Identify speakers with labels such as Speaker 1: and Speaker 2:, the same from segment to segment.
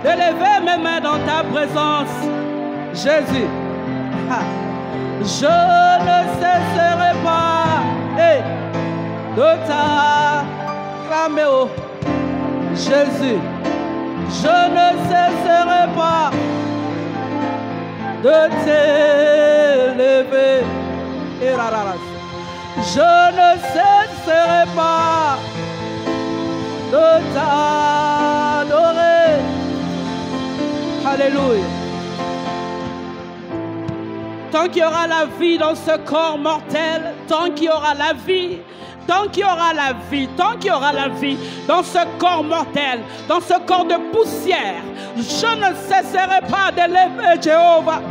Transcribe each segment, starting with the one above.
Speaker 1: d'élever mes mains dans ta présence. Jésus, je ne cesserai pas de t'acclamer. Oh Jésus, je ne cesserai pas de t'élever. Je ne cesserai pas de t'adorer. Alléluia. Tant qu'il y aura la vie dans ce corps mortel, tant qu'il y aura la vie, tant qu'il y aura la vie, tant qu'il y aura la vie dans ce corps mortel, dans ce corps de poussière, je ne cesserai pas d'élever Jéhovah.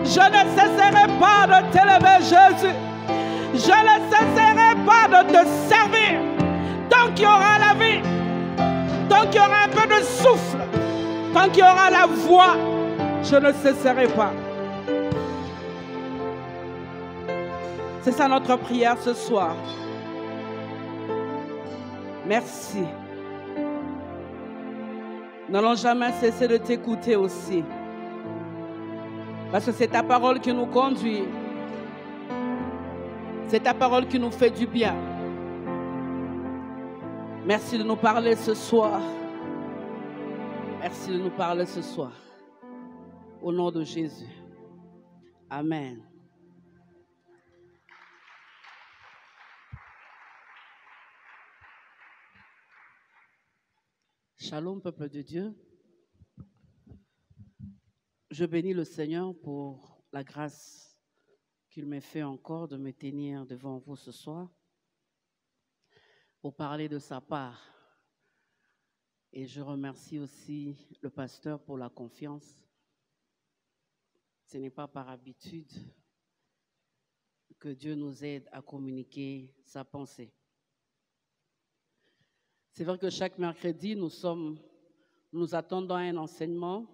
Speaker 1: Je ne cesserai pas de t'élever Jésus. Je ne cesserai pas de te servir. Tant qu'il y aura la vie, tant qu'il y aura un peu de souffle, tant qu'il y aura la voix, je ne cesserai pas. C'est ça notre prière ce soir. Merci. N'allons jamais cesser de t'écouter aussi. Parce que c'est ta parole qui nous conduit. C'est ta parole qui nous fait du bien. Merci de nous parler ce soir. Merci de nous parler ce soir. Au nom de Jésus. Amen. Shalom, peuple de Dieu. Je bénis le Seigneur pour la grâce qu'il me fait encore de me tenir devant vous ce soir pour parler de sa part. Et je remercie aussi le pasteur pour la confiance. Ce n'est pas par habitude que Dieu nous aide à communiquer sa pensée. C'est vrai que chaque mercredi, nous attendons à un enseignement.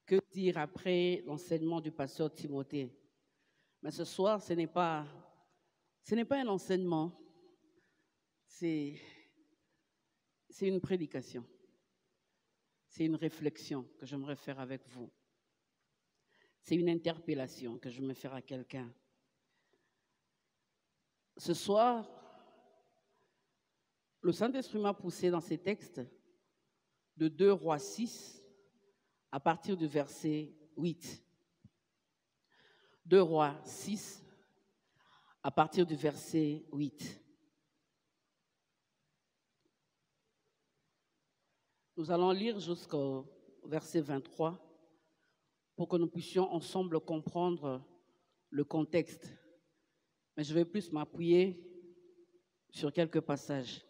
Speaker 1: Que dire après l'enseignement du pasteur Timothée? Mais ce soir, ce n'est pas un enseignement, c'est une prédication. C'est une réflexion que j'aimerais faire avec vous. C'est une interpellation que je vais faire à quelqu'un. Ce soir, le Saint-Esprit m'a poussé dans ces textes de 2 Rois 6 à partir du verset 8. 2 Rois 6 à partir du verset 8. Nous allons lire jusqu'au verset 23 pour que nous puissions ensemble comprendre le contexte. Mais je vais plus m'appuyer sur quelques passages.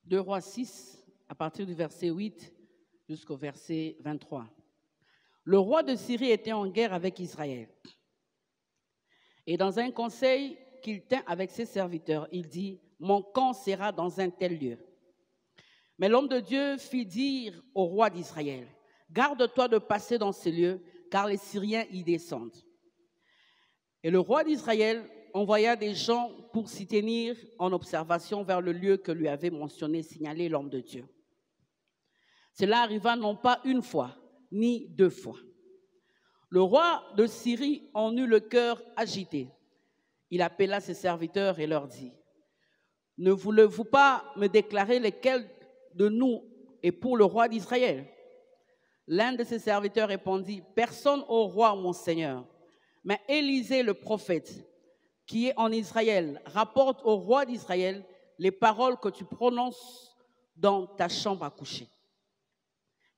Speaker 1: 2 Rois 6, à partir du verset 8 jusqu'au verset 23. Le roi de Syrie était en guerre avec Israël. Et dans un conseil qu'il tint avec ses serviteurs, il dit, « Mon camp sera dans un tel lieu. » Mais l'homme de Dieu fit dire au roi d'Israël, « Garde-toi de passer dans ces lieux, car les Syriens y descendent. » Et le roi d'Israël envoya des gens pour s'y tenir en observation vers le lieu que lui avait mentionné, signalé l'homme de Dieu. Cela arriva non pas une fois, ni 2 fois. Le roi de Syrie en eut le cœur agité. Il appela ses serviteurs et leur dit, « Ne voulez-vous pas me déclarer lequel de nous est pour le roi d'Israël ?» L'un de ses serviteurs répondit, « Personne au roi, mon Seigneur, mais Élisée le prophète, qui est en Israël, rapporte au roi d'Israël les paroles que tu prononces dans ta chambre à coucher. »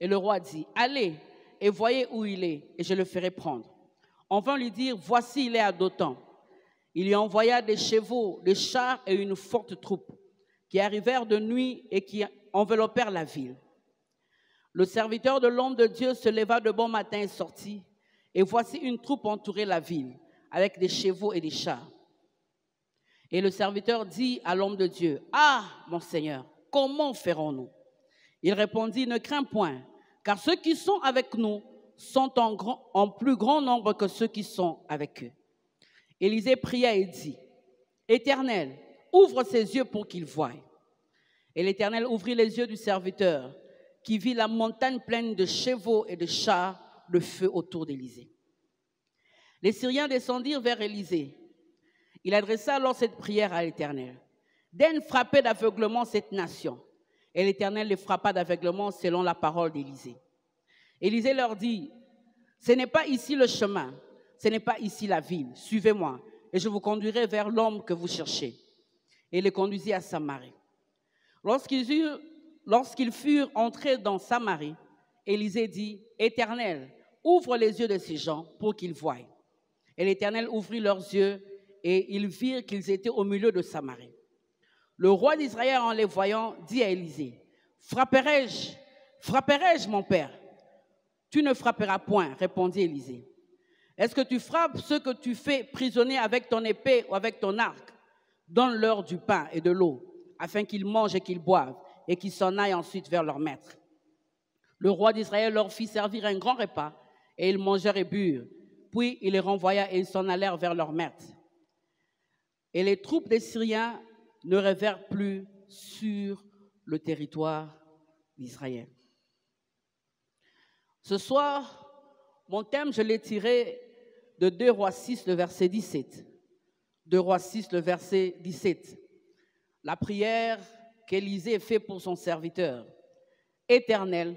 Speaker 1: Et le roi dit, « Allez et voyez où il est, et je le ferai prendre. » On vint lui dire, « Voici, il est à Dothan. » Il lui envoya des chevaux, des chars et une forte troupe, qui arrivèrent de nuit et qui enveloppèrent la ville. Le serviteur de l'homme de Dieu se leva de bon matin et sortit, et voici une troupe entourait la ville, avec des chevaux et des chars. Et le serviteur dit à l'homme de Dieu, « Ah, mon Seigneur, comment ferons-nous » Il répondit, « Ne crains point, car ceux qui sont avec nous sont en plus grand nombre que ceux qui sont avec eux. » Élisée pria et dit, « Éternel, ouvre ses yeux pour qu'il voie. » Et l'Éternel ouvrit les yeux du serviteur, qui vit la montagne pleine de chevaux et de chars de feu autour d'Élysée. Les Syriens descendirent vers Élysée. Il adressa alors cette prière à l'Éternel. Daigne frapper d'aveuglement cette nation. Et l'Éternel les frappa d'aveuglement selon la parole d'Élysée. Élysée leur dit, ce n'est pas ici le chemin, ce n'est pas ici la ville. Suivez-moi et je vous conduirai vers l'homme que vous cherchez. Et il les conduisit à Samarie. Lorsqu'ils furent entrés dans Samarie, Élysée dit, Éternel, ouvre les yeux de ces gens pour qu'ils voient. Et l'Éternel ouvrit leurs yeux et ils virent qu'ils étaient au milieu de Samarie. Le roi d'Israël, en les voyant, dit à Élysée, frapperai-je, mon père? Tu ne frapperas point, répondit Élysée. Est-ce que tu frappes ceux que tu fais prisonniers avec ton épée ou avec ton arc? Donne-leur du pain et de l'eau, afin qu'ils mangent et qu'ils boivent, et qu'ils s'en aillent ensuite vers leur maître. Le roi d'Israël leur fit servir un grand repas, et ils mangèrent et burent. Puis il les renvoya et ils s'en allèrent vers leur maître. Et les troupes des Syriens ne revinrent plus sur le territoire d'Israël. Ce soir, mon thème, je l'ai tiré de 2 Rois 6, le verset 17. 2 Rois 6, le verset 17. La prière qu'Élisée fait pour son serviteur. Éternel,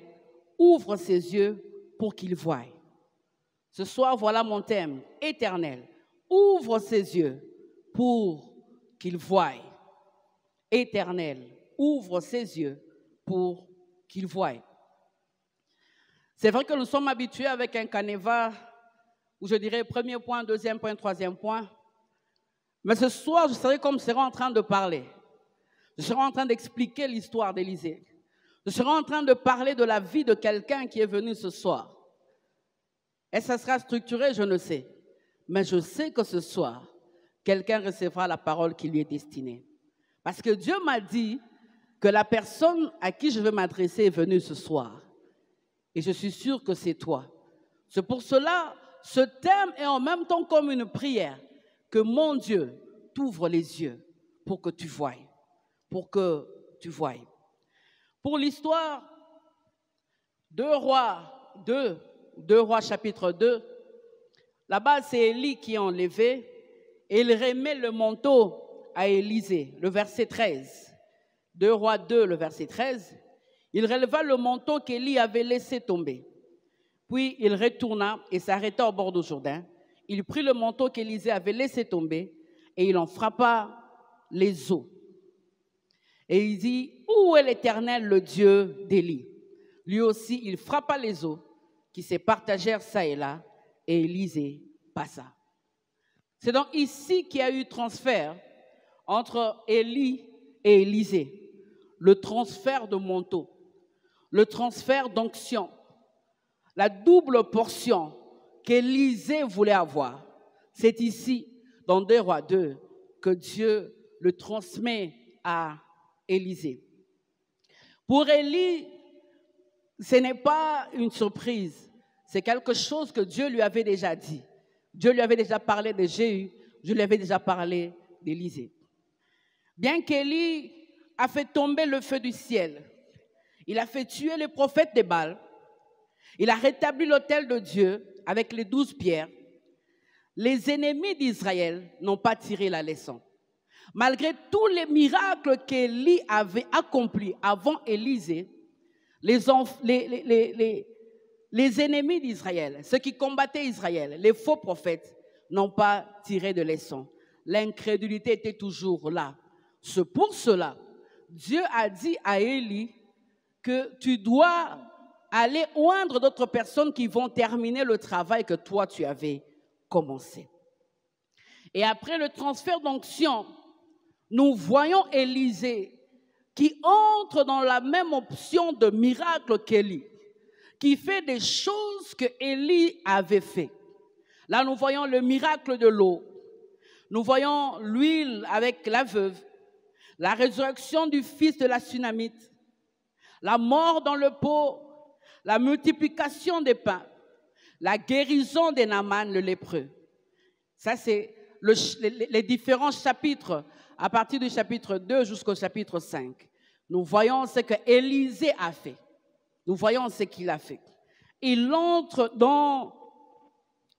Speaker 1: ouvre ses yeux pour qu'il voie. Ce soir, voilà mon thème. Éternel, ouvre ses yeux pour qu'il voie. Éternel, ouvre ses yeux pour qu'il voie. C'est vrai que nous sommes habitués avec un canevas où je dirais premier point, deuxième point, troisième point. Mais ce soir, je serai comme je serai en train de parler. Je serai en train d'expliquer l'histoire d'Élysée. Je serai en train de parler de la vie de quelqu'un qui est venu ce soir. Et ça sera structuré, je ne sais. Mais je sais que ce soir, quelqu'un recevra la parole qui lui est destinée. Parce que Dieu m'a dit que la personne à qui je veux m'adresser est venue ce soir. Et je suis sûre que c'est toi. C'est pour cela, ce thème est en même temps comme une prière. Que mon Dieu t'ouvre les yeux pour que tu voies. Pour que tu voies. Pour l'histoire, 2 Rois chapitre 2, là-bas c'est Élie qui est enlevé et il remet le manteau à Élysée, le verset 13. 2 Rois 2, le verset 13. Il releva le manteau qu'Élie avait laissé tomber. Puis il retourna et s'arrêta au bord du Jourdain. Il prit le manteau qu'Élisée avait laissé tomber et il en frappa les eaux. Et il dit, où est l'Éternel, le Dieu d'Élie? Lui aussi, il frappa les eaux qui se partagèrent ça et là et Élisée passa. C'est donc ici qu'il y a eu transfert entre Élie et Élysée. Le transfert de manteau, le transfert d'onction, la double portion qu'Élysée voulait avoir. C'est ici, dans 2 Rois 2, que Dieu le transmet à Élysée. Pour Élie, ce n'est pas une surprise, c'est quelque chose que Dieu lui avait déjà dit. Dieu lui avait déjà parlé de Jéhu, Dieu lui avait déjà parlé d'Élysée. Bien qu'Élie a fait tomber le feu du ciel, il a fait tuer les prophètes de Baal, il a rétabli l'autel de Dieu avec les 12 pierres, les ennemis d'Israël n'ont pas tiré la leçon. Malgré tous les miracles qu'Élie avait accomplis avant Élysée, les ennemis d'Israël, ceux qui combattaient Israël, les faux prophètes, n'ont pas tiré de leçon. L'incrédulité était toujours là. C'est pour cela, Dieu a dit à Élie que tu dois aller oindre d'autres personnes qui vont terminer le travail que toi tu avais commencé. Et après le transfert d'onction, nous voyons Élysée qui entre dans la même option de miracle qu'Élie, qui fait des choses que Élie avait fait. Là, nous voyons le miracle de l'eau. Nous voyons l'huile avec la veuve, la résurrection du fils de la Sunamite, la mort dans le pot, la multiplication des pains, la guérison des Naaman, le lépreux. Ça, c'est les différents chapitres, à partir du chapitre 2 jusqu'au chapitre 5. nous voyons ce que Élisée a fait. Nous voyons ce qu'il a fait. Il entre dans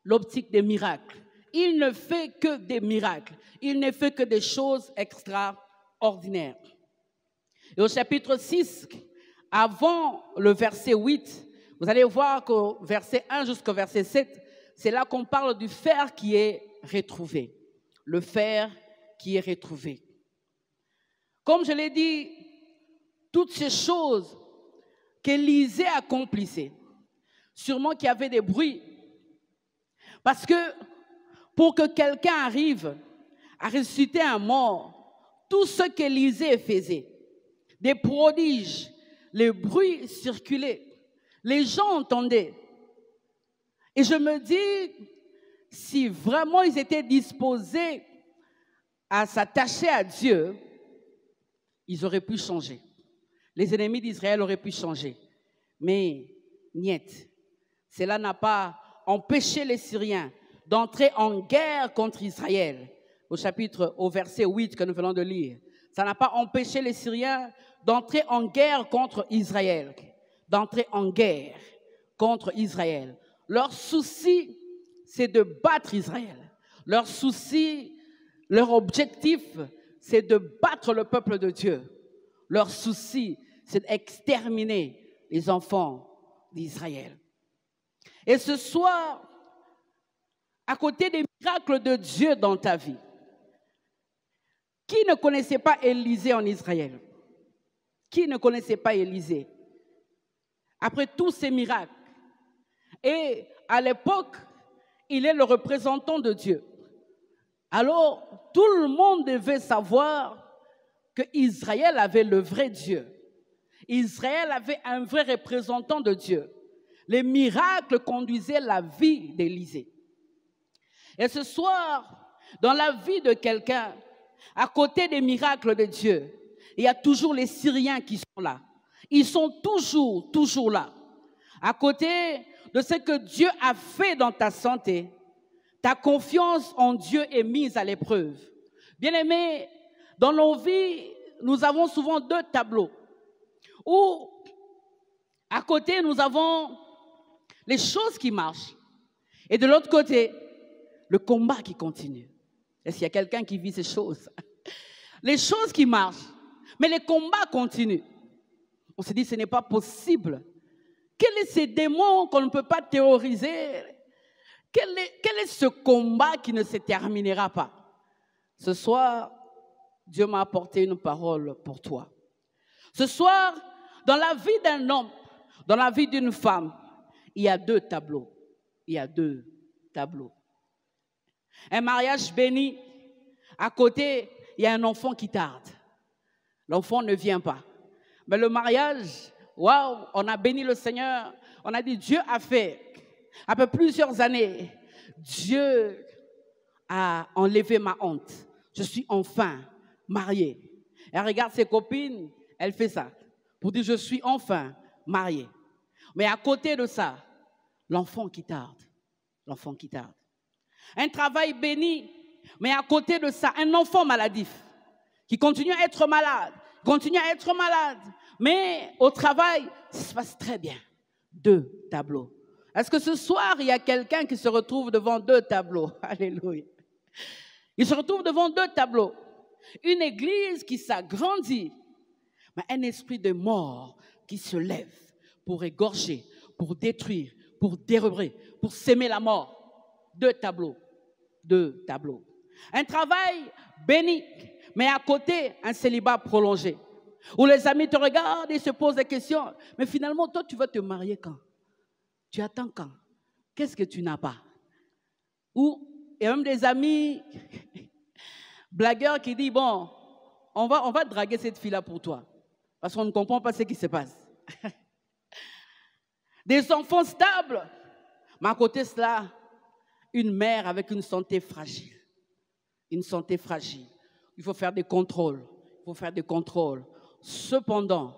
Speaker 1: l'optique des miracles. Il ne fait que des miracles. Il ne fait que des choses extraordinaires. Et au chapitre 6, avant le verset 8, vous allez voir qu'au verset 1 jusqu'au verset 7, c'est là qu'on parle du fer qui est retrouvé. Le fer qui est retrouvé. Comme je l'ai dit, toutes ces choses qu'Élisée accomplissait, sûrement qu'il y avait des bruits. Parce que pour que quelqu'un arrive à ressusciter un mort, tout ce qu'Élisée faisait, des prodiges, les bruits circulaient, les gens entendaient. Et je me dis, si vraiment ils étaient disposés à s'attacher à Dieu, ils auraient pu changer. Les ennemis d'Israël auraient pu changer. Mais, niet. Cela n'a pas empêché les Syriens d'entrer en guerre contre Israël. Au verset 8 que nous venons de lire. Ça n'a pas empêché les Syriens d'entrer en guerre contre Israël. D'entrer en guerre contre Israël. Leur souci, c'est de battre Israël. Leur souci, leur objectif, c'est de battre le peuple de Dieu. Leur souci, c'est d'exterminer les enfants d'Israël. Et ce soir, à côté des miracles de Dieu dans ta vie, qui ne connaissait pas Élisée en Israël? Qui ne connaissait pas Élisée? Après tous ces miracles. Et à l'époque, il est le représentant de Dieu. Alors, tout le monde devait savoir que Israël avait le vrai Dieu. Israël avait un vrai représentant de Dieu. Les miracles conduisaient la vie d'Élisée. Et ce soir, dans la vie de quelqu'un, à côté des miracles de Dieu, il y a toujours les Syriens qui sont là. Ils sont toujours là. À côté de ce que Dieu a fait dans ta santé, ta confiance en Dieu est mise à l'épreuve. Bien-aimés, dans nos vies, nous avons souvent deux tableaux. Où, à côté, nous avons les choses qui marchent. Et de l'autre côté, le combat qui continue. Est-ce qu'il y a quelqu'un qui vit ces choses? Les choses qui marchent, mais les combats continuent. On se dit, ce n'est pas possible. Quel est ce démon qu'on ne peut pas terroriser? Quel est ce combat qui ne se terminera pas? Ce soir, Dieu m'a apporté une parole pour toi. Ce soir, dans la vie d'un homme, dans la vie d'une femme, il y a deux tableaux. Il y a deux tableaux. Un mariage béni, à côté, il y a un enfant qui tarde. L'enfant ne vient pas. Mais le mariage, waouh, on a béni le Seigneur. On a dit, Dieu a fait. Après plusieurs années, Dieu a enlevé ma honte. Je suis enfin mariée. Elle regarde ses copines, elle fait ça. Pour dire, je suis enfin mariée. Mais à côté de ça, l'enfant qui tarde. L'enfant qui tarde. Un travail béni, mais à côté de ça, un enfant maladif qui continue à être malade, mais au travail, ça se passe très bien. Deux tableaux. Est-ce que ce soir, il y a quelqu'un qui se retrouve devant deux tableaux? Alléluia. Il se retrouve devant deux tableaux. Une église qui s'agrandit, mais un esprit de mort qui se lève pour égorger, pour détruire, pour dérober, pour s'aimer la mort. Deux tableaux. Deux tableaux. Un travail béni, mais à côté, un célibat prolongé. Où les amis te regardent et se posent des questions. Mais finalement, toi, tu vas te marier quand? Tu attends quand? Qu'est-ce que tu n'as pas? Ou, il y a même des amis blagueurs qui disent, bon, on va draguer cette fille-là pour toi. Parce qu'on ne comprend pas ce qui se passe. Des enfants stables, mais à côté de cela, une mère avec une santé fragile. Une santé fragile. Il faut faire des contrôles. Cependant,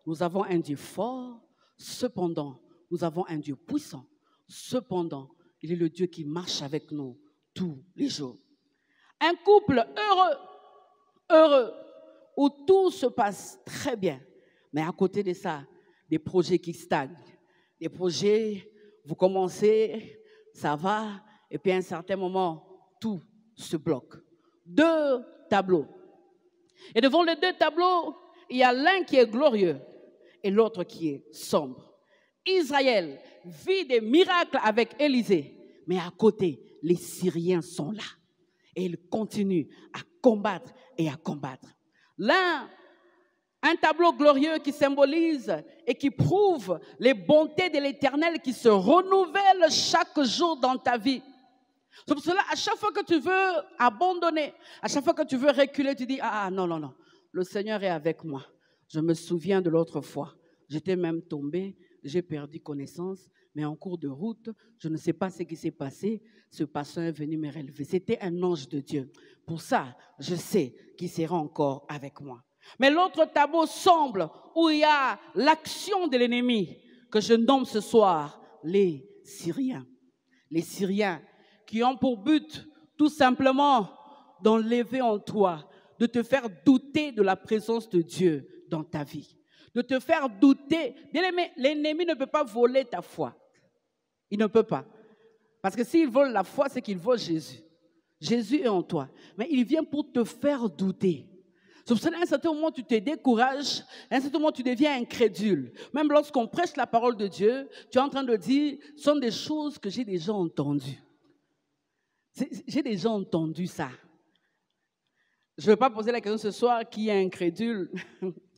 Speaker 1: nous avons un Dieu fort. Cependant, nous avons un Dieu puissant. Cependant, il est le Dieu qui marche avec nous tous les jours. Un couple heureux, où tout se passe très bien. Mais à côté de ça, des projets qui stagnent. Des projets, vous commencez, ça va, et puis à un certain moment, tout se bloque. 2 tableaux. Et devant les 2 tableaux, il y a l'un qui est glorieux et l'autre qui est sombre. Israël vit des miracles avec Élisée, mais à côté, les Syriens sont là. Et ils continuent à combattre et à combattre. L'un, un tableau glorieux qui symbolise et qui prouve les bontés de l'Éternel qui se renouvellent chaque jour dans ta vie. C'est pour cela, à chaque fois que tu veux abandonner, à chaque fois que tu veux reculer, tu dis, non, non, non, le Seigneur est avec moi. Je me souviens de l'autre fois. J'étais même tombé, j'ai perdu connaissance, mais en cours de route, je ne sais pas ce qui s'est passé. Ce pasteur est venu me relever. C'était un ange de Dieu. Pour ça, je sais qu'il sera encore avec moi. Mais l'autre tableau sombre où il y a l'action de l'ennemi que je nomme ce soir les Syriens. Les Syriens qui ont pour but tout simplement d'enlever en toi, de te faire douter de la présence de Dieu dans ta vie. De te faire douter. L'ennemi ne peut pas voler ta foi. Il ne peut pas. Parce que s'il vole la foi, c'est qu'il vole Jésus. Jésus est en toi. Mais il vient pour te faire douter. C'est pour ça qu'à un certain moment, tu te décourages. À un certain moment, tu deviens incrédule. Même lorsqu'on prêche la parole de Dieu, tu es en train de dire, ce sont des choses que j'ai déjà entendues. J'ai déjà entendu ça. Je ne vais pas poser la question ce soir, qui est incrédule,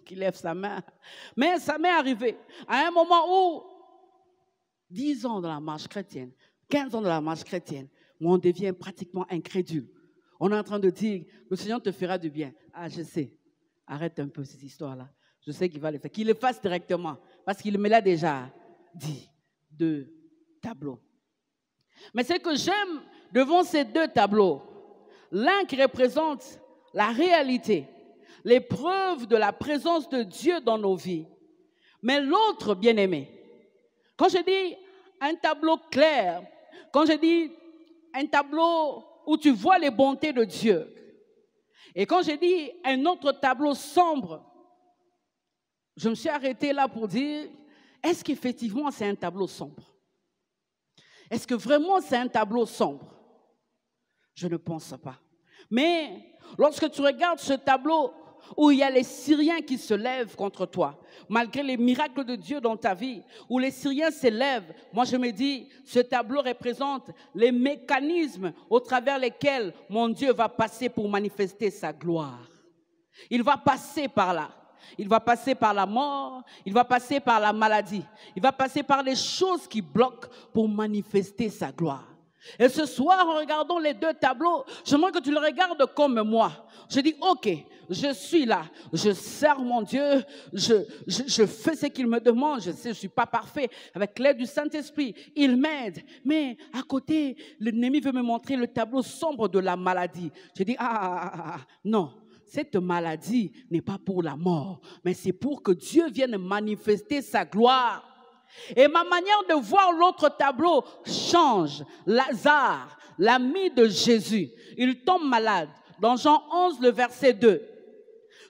Speaker 1: qui lève sa main. Mais ça m'est arrivé. À un moment où, 10 ans dans la marche chrétienne, 15 ans dans la marche chrétienne, où on devient pratiquement incrédule. On est en train de dire, le Seigneur te fera du bien. Je sais. Arrête un peu cette histoire-là. Je sais qu'il va le faire. Qu'il le fasse directement. Parce qu'il me l'a déjà dit. 2 tableaux. Mais ce que j'aime devant ces 2 tableaux, l'un qui représente la réalité, les preuves de la présence de Dieu dans nos vies. Mais l'autre, bien-aimé, quand je dis un tableau clair, quand je dis un tableau où tu vois les bontés de Dieu, et quand je dis un autre tableau sombre, je me suis arrêté là pour dire, est-ce qu'effectivement c'est un tableau sombre? Est-ce que vraiment c'est un tableau sombre? Je ne pense pas. Mais lorsque tu regardes ce tableau où il y a les Syriens qui se lèvent contre toi, malgré les miracles de Dieu dans ta vie, où les Syriens se lèvent, moi je me dis, ce tableau représente les mécanismes au travers lesquels mon Dieu va passer pour manifester sa gloire. Il va passer par là. Il va passer par la mort, il va passer par la maladie, il va passer par les choses qui bloquent pour manifester sa gloire. Et ce soir, en regardant les 2 tableaux, j'aimerais que tu le regardes comme moi. Je dis, ok, je suis là, je sers mon Dieu, je fais ce qu'il me demande, je sais, je ne suis pas parfait. Avec l'aide du Saint-Esprit, il m'aide. Mais à côté, l'ennemi veut me montrer le tableau sombre de la maladie. Je dis, non. Cette maladie n'est pas pour la mort, mais c'est pour que Dieu vienne manifester sa gloire. Et ma manière de voir l'autre tableau change. Lazare, l'ami de Jésus, il tombe malade. Dans Jean 11, le verset 2.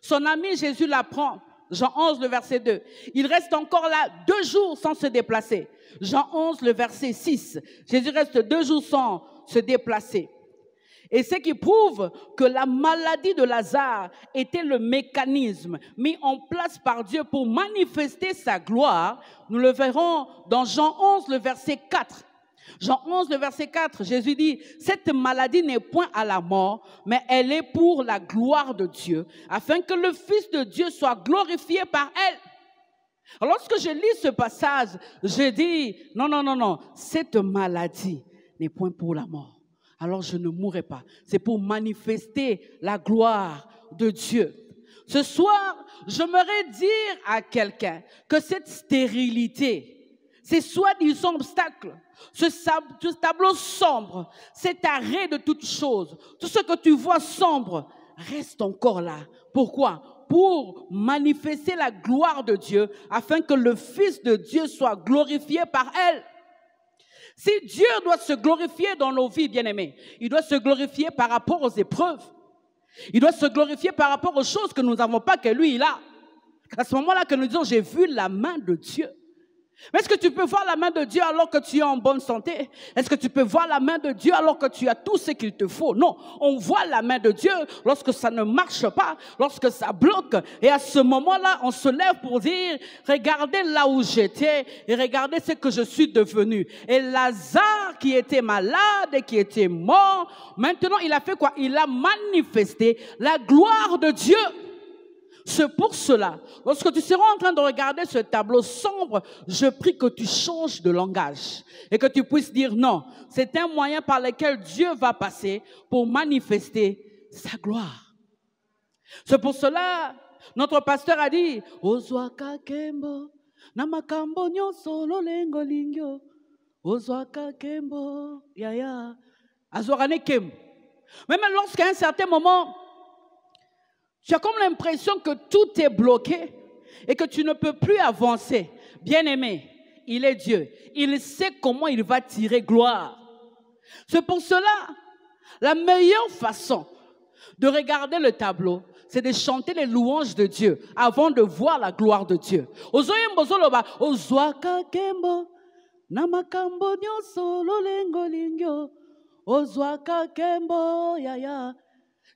Speaker 1: Son ami Jésus l'apprend. Jean 11, le verset 2. Il reste encore là 2 jours sans se déplacer. Jean 11, le verset 6. Jésus reste 2 jours sans se déplacer. Et ce qui prouve que la maladie de Lazare était le mécanisme mis en place par Dieu pour manifester sa gloire, nous le verrons dans Jean 11, le verset 4. Jean 11, le verset 4, Jésus dit, « Cette maladie n'est point à la mort, mais elle est pour la gloire de Dieu, afin que le Fils de Dieu soit glorifié par elle. » Alors, lorsque je lis ce passage, je dis, non, non, non, non, cette maladie n'est point pour la mort. Alors je ne mourrai pas. C'est pour manifester la gloire de Dieu. Ce soir, j'aimerais dire à quelqu'un que cette stérilité, ces soi-disant obstacles, ce tableau sombre, cet arrêt de toutes choses, tout ce que tu vois sombre, reste encore là. Pourquoi? Pour manifester la gloire de Dieu, afin que le Fils de Dieu soit glorifié par elle. Si Dieu doit se glorifier dans nos vies, bien-aimés, il doit se glorifier par rapport aux épreuves. Il doit se glorifier par rapport aux choses que nous n'avons pas, que lui, il a. À ce moment-là que nous disons, j'ai vu la main de Dieu. Mais est-ce que tu peux voir la main de Dieu alors que tu es en bonne santé? Est-ce que tu peux voir la main de Dieu alors que tu as tout ce qu'il te faut? Non, on voit la main de Dieu lorsque ça ne marche pas, lorsque ça bloque. Et à ce moment-là, on se lève pour dire, regardez là où j'étais et regardez ce que je suis devenu. Et Lazare qui était malade et qui était mort, maintenant il a fait quoi? Il a manifesté la gloire de Dieu. C'est pour cela, lorsque tu seras en train de regarder ce tableau sombre, je prie que tu changes de langage et que tu puisses dire non, c'est un moyen par lequel Dieu va passer pour manifester sa gloire. C'est pour cela, notre pasteur a dit, Ozwaka kembo, namakambo nyonso lolengo lingyo, Ozwaka kembo, yaya, azorane kembo. Mais même lorsqu'à un certain moment, tu as comme l'impression que tout est bloqué et que tu ne peux plus avancer. Bien-aimé, il est Dieu. Il sait comment il va tirer gloire. C'est pour cela, la meilleure façon de regarder le tableau, c'est de chanter les louanges de Dieu avant de voir la gloire de Dieu.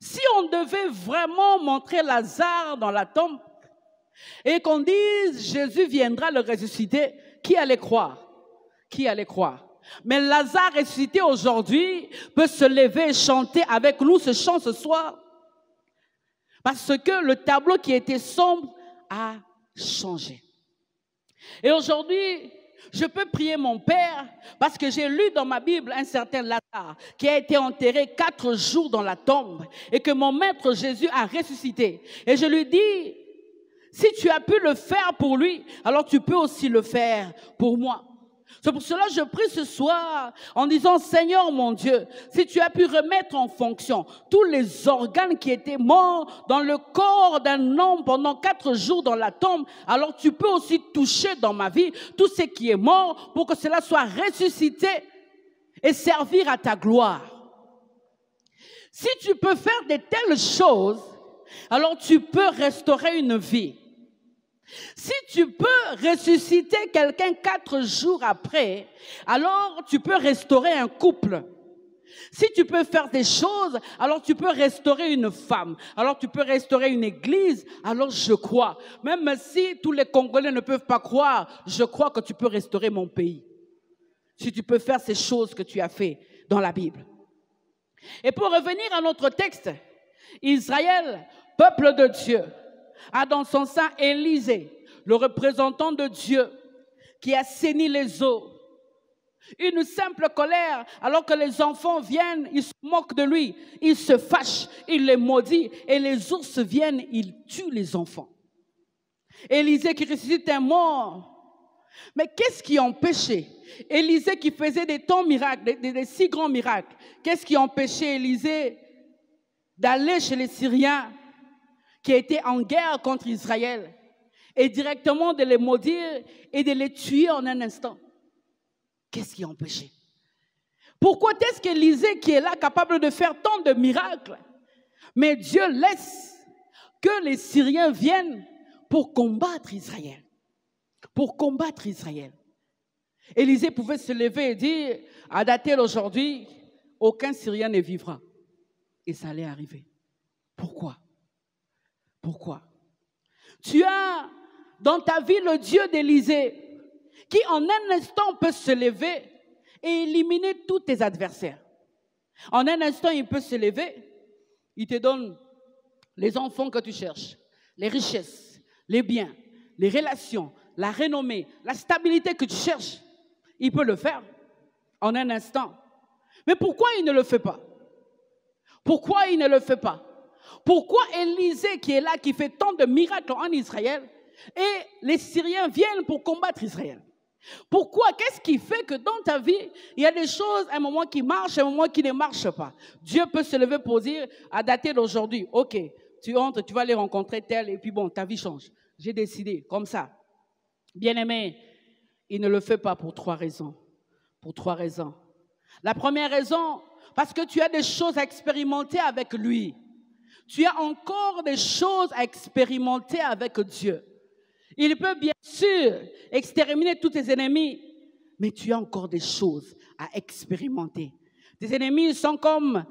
Speaker 1: Si on devait vraiment montrer Lazare dans la tombe et qu'on dise Jésus viendra le ressusciter, qui allait croire? Qui allait croire? Mais Lazare ressuscité aujourd'hui peut se lever et chanter avec nous ce chant ce soir. Parce que le tableau qui était sombre a changé. Et aujourd'hui, je peux prier mon Père parce que j'ai lu dans ma Bible un certain Lazare qui a été enterré 4 jours dans la tombe et que mon maître Jésus a ressuscité. Et je lui dis, si tu as pu le faire pour lui, alors tu peux aussi le faire pour moi. C'est pour cela que je prie ce soir en disant, Seigneur mon Dieu, si tu as pu remettre en fonction tous les organes qui étaient morts dans le corps d'un homme pendant 4 jours dans la tombe, alors tu peux aussi toucher dans ma vie tout ce qui est mort pour que cela soit ressuscité et servir à ta gloire. Si tu peux faire de telles choses, alors tu peux restaurer une vie. Si tu peux ressusciter quelqu'un 4 jours après, alors tu peux restaurer un couple. Si tu peux faire des choses, alors tu peux restaurer une femme. Alors tu peux restaurer une église. Alors je crois. Même si tous les Congolais ne peuvent pas croire, je crois que tu peux restaurer mon pays. Si tu peux faire ces choses que tu as fait dans la Bible. Et pour revenir à notre texte, Israël, peuple de Dieu, a dans son sein Élisée, le représentant de Dieu, qui assainit les eaux. Une simple colère, alors que les enfants viennent, ils se moquent de lui, ils se fâchent, ils les maudit, et les ours viennent, ils tuent les enfants. Élisée qui ressuscite un mort. Mais qu'est-ce qui empêchait Élisée qui faisait des tant miracles, des si grands miracles, qu'est-ce qui empêchait Élisée d'aller chez les Syriens qui étaient en guerre contre Israël et directement de les maudire et de les tuer en un instant? Qu'est-ce qui empêchait? Pourquoi est-ce qu'Élisée qui est là capable de faire tant de miracles, mais Dieu laisse que les Syriens viennent pour combattre Israël? Pour combattre Israël. Élisée pouvait se lever et dire, à dater aujourd'hui, aucun Syrien ne vivra. Et ça allait arriver. Pourquoi? Pourquoi? Tu as dans ta vie le Dieu d'Élisée qui en un instant peut se lever et éliminer tous tes adversaires. En un instant, il peut se lever, il te donne les enfants que tu cherches, les richesses, les biens, les relations, la renommée, la stabilité que tu cherches. Il peut le faire en un instant. Mais pourquoi il ne le fait pas? Pourquoi il ne le fait pas? Pourquoi Élisée qui est là, qui fait tant de miracles en Israël, et les Syriens viennent pour combattre Israël? Pourquoi? Qu'est-ce qui fait que dans ta vie, il y a des choses, un moment qui marchent, un moment qui ne marchent pas? Dieu peut se lever pour dire, à dater d'aujourd'hui, ok, tu entres, tu vas aller rencontrer tel, et puis bon, ta vie change. J'ai décidé, comme ça. Bien-aimé, il ne le fait pas pour 3 raisons. Pour 3 raisons. La première raison, parce que tu as des choses à expérimenter avec lui. Tu as encore des choses à expérimenter avec Dieu. Il peut bien sûr exterminer tous tes ennemis, mais tu as encore des choses à expérimenter. Tes ennemis sont comme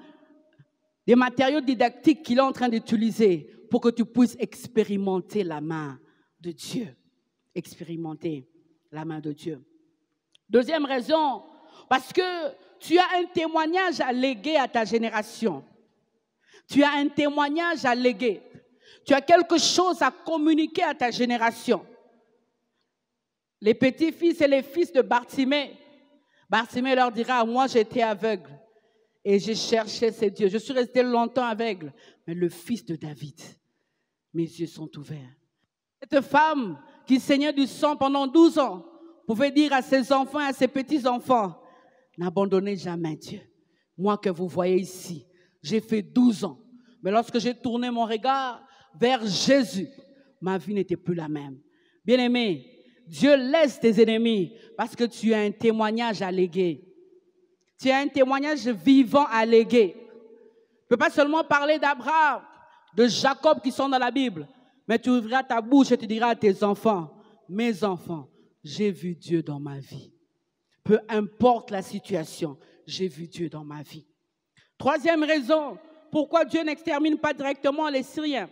Speaker 1: des matériaux didactiques qu'il est en train d'utiliser pour que tu puisses expérimenter la main de Dieu. Expérimenter la main de Dieu. Deuxième raison, parce que tu as un témoignage à léguer à ta génération. Tu as un témoignage à léguer. Tu as quelque chose à communiquer à ta génération. Les petits-fils et les fils de Bartimée, Bartimée leur dira, moi j'étais aveugle et j'ai cherché ces dieux. Je suis resté longtemps aveugle, mais le fils de David, mes yeux sont ouverts. Cette femme qui saignait du sang pendant 12 ans pouvait dire à ses enfants et à ses petits-enfants, n'abandonnez jamais Dieu. Moi que vous voyez ici, j'ai fait 12 ans. Mais lorsque j'ai tourné mon regard vers Jésus, ma vie n'était plus la même. Bien-aimé, Dieu laisse tes ennemis parce que tu as un témoignage à léguer. Tu as un témoignage vivant à léguer. Tu ne peux pas seulement parler d'Abraham, de Jacob qui sont dans la Bible, mais tu ouvriras ta bouche et tu diras à tes enfants, mes enfants, j'ai vu Dieu dans ma vie. Peu importe la situation, j'ai vu Dieu dans ma vie. Troisième raison, pourquoi Dieu n'extermine pas directement les Syriens?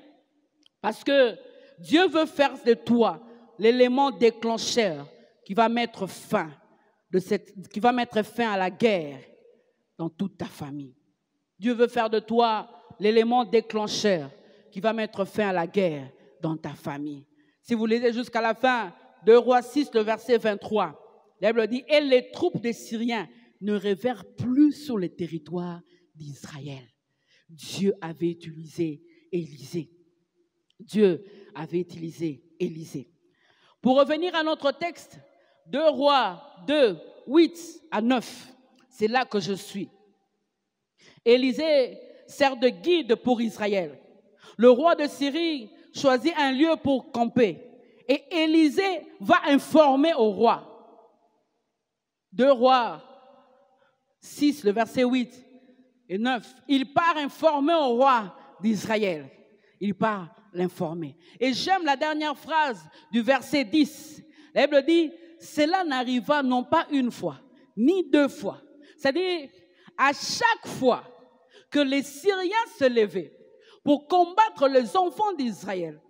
Speaker 1: Parce que Dieu veut faire de toi l'élément déclencheur qui va mettre fin à la guerre dans toute ta famille. Dieu veut faire de toi l'élément déclencheur qui va mettre fin à la guerre dans ta famille. Si vous lisez jusqu'à la fin de Rois 6, le verset 23, la Bible dit « Et les troupes des Syriens ne révèrent plus sur le territoire d'Israël. » Dieu avait utilisé Élisée. Dieu avait utilisé Élisée. Pour revenir à notre texte, 2 Rois 2, 8 à 9, c'est là que je suis. Élisée sert de guide pour Israël. Le roi de Syrie choisit un lieu pour camper. Et Élisée va informer au roi. 2 Rois 6, le verset 8 et 9. Il part informer au roi d'Israël. Il part l'informer. Et j'aime la dernière phrase du verset 10. La Bible dit, cela n'arriva non pas une fois, ni 2 fois. C'est-à-dire, à chaque fois que les Syriens se levaient pour combattre les enfants d'Israël,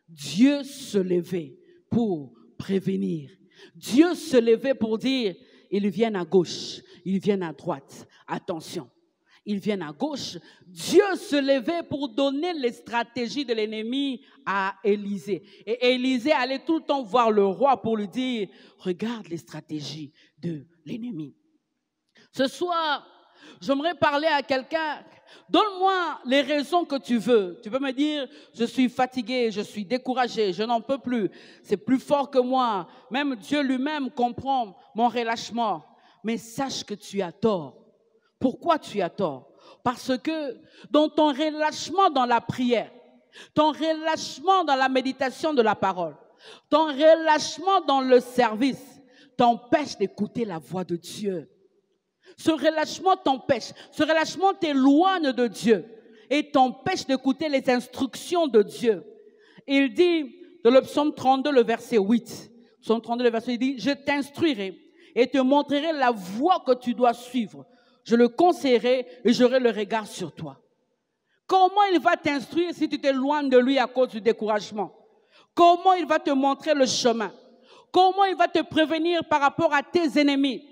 Speaker 1: Dieu se levait pour prévenir. Dieu se levait pour dire, ils viennent à gauche, ils viennent à droite. Attention, ils viennent à gauche. Dieu se levait pour donner les stratégies de l'ennemi à Élisée. Et Élisée allait tout le temps voir le roi pour lui dire, regarde les stratégies de l'ennemi. Ce soir, j'aimerais parler à quelqu'un. Donne-moi les raisons que tu veux. Tu peux me dire, je suis fatigué, je suis découragé, je n'en peux plus. C'est plus fort que moi. Même Dieu lui-même comprend mon relâchement. Mais sache que tu as tort. Pourquoi tu as tort? Parce que dans ton relâchement dans la prière, ton relâchement dans la méditation de la parole, ton relâchement dans le service t'empêche d'écouter la voix de Dieu. Ce relâchement t'empêche, ce relâchement t'éloigne de Dieu et t'empêche d'écouter les instructions de Dieu. Il dit dans le psaume 32, le verset 8, psaume 32, le verset 8, il dit, je t'instruirai et te montrerai la voie que tu dois suivre. Je le conseillerai et j'aurai le regard sur toi. Comment il va t'instruire si tu t'éloignes de lui à cause du découragement? Comment il va te montrer le chemin? Comment il va te prévenir par rapport à tes ennemis?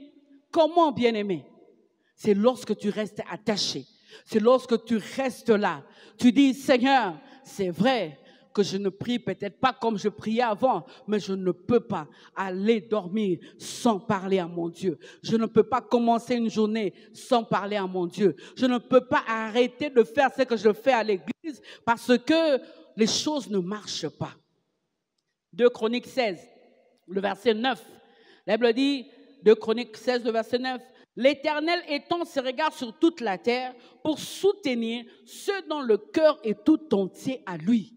Speaker 1: Comment, bien-aimé? C'est lorsque tu restes attaché. C'est lorsque tu restes là. Tu dis, Seigneur, c'est vrai que je ne prie peut-être pas comme je priais avant, mais je ne peux pas aller dormir sans parler à mon Dieu. Je ne peux pas commencer une journée sans parler à mon Dieu. Je ne peux pas arrêter de faire ce que je fais à l'église parce que les choses ne marchent pas. 2 Chroniques 16, le verset 9. La Bible dit, 2 Chroniques 16, le verset 9, l'Éternel étend ses regards sur toute la terre pour soutenir ceux dont le cœur est tout entier à lui.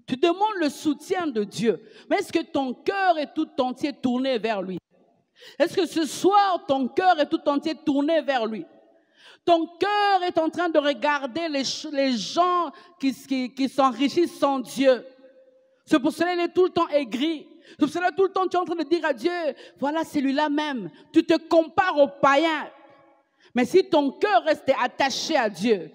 Speaker 1: Tu demandes le soutien de Dieu, mais est-ce que ton cœur est tout entier tourné vers lui? Est-ce que ce soir, ton cœur est tout entier tourné vers lui? Ton cœur est en train de regarder les gens qui s'enrichissent sans Dieu. C'est pour cela qu'il est tout le temps aigri. C'est pour cela tout le temps tu es en train de dire à Dieu, voilà celui-là même. Tu te compares aux païens. Mais si ton cœur reste attaché à Dieu,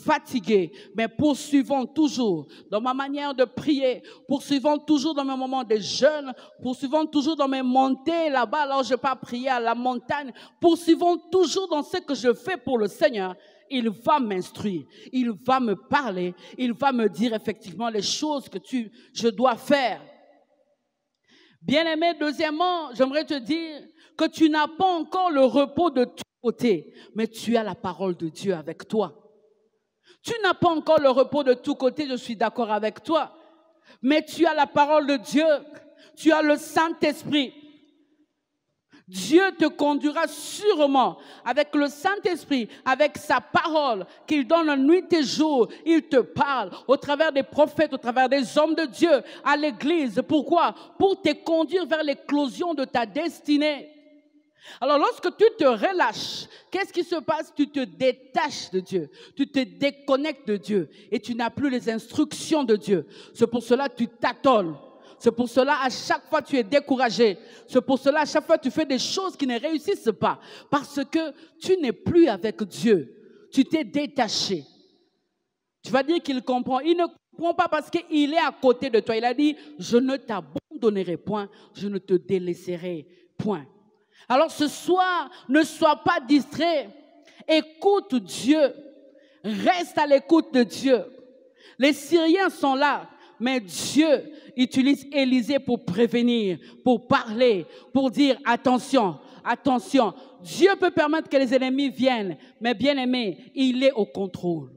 Speaker 1: fatigué, mais poursuivons toujours dans ma manière de prier, poursuivons toujours dans mes moments de jeûne, poursuivons toujours dans mes montées là-bas, alors je pars prier à la montagne, poursuivons toujours dans ce que je fais pour le Seigneur. Il va m'instruire, il va me parler, il va me dire effectivement les choses que je dois faire. Bien-aimé, deuxièmement, j'aimerais te dire que tu n'as pas encore le repos de tous côtés, mais tu as la parole de Dieu avec toi. Tu n'as pas encore le repos de tous côtés, je suis d'accord avec toi, mais tu as la parole de Dieu, tu as le Saint-Esprit. Dieu te conduira sûrement avec le Saint-Esprit, avec sa parole qu'il donne nuit et jour. Il te parle au travers des prophètes, au travers des hommes de Dieu, à l'église. Pourquoi? Pour te conduire vers l'éclosion de ta destinée. Alors lorsque tu te relâches, qu'est-ce qui se passe? Tu te détaches de Dieu, tu te déconnectes de Dieu et tu n'as plus les instructions de Dieu. C'est pour cela que tu tâtonnes. C'est pour cela, à chaque fois, tu es découragé. C'est pour cela, à chaque fois, tu fais des choses qui ne réussissent pas. Parce que tu n'es plus avec Dieu. Tu t'es détaché. Tu vas dire qu'il comprend. Il ne comprend pas parce qu'il est à côté de toi. Il a dit, je ne t'abandonnerai point, je ne te délaisserai point. Alors ce soir, ne sois pas distrait. Écoute Dieu. Reste à l'écoute de Dieu. Les Syriens sont là. Mais Dieu utilise Élisée pour prévenir, pour parler, pour dire attention, attention. Dieu peut permettre que les ennemis viennent, mais bien aimé, il est au contrôle.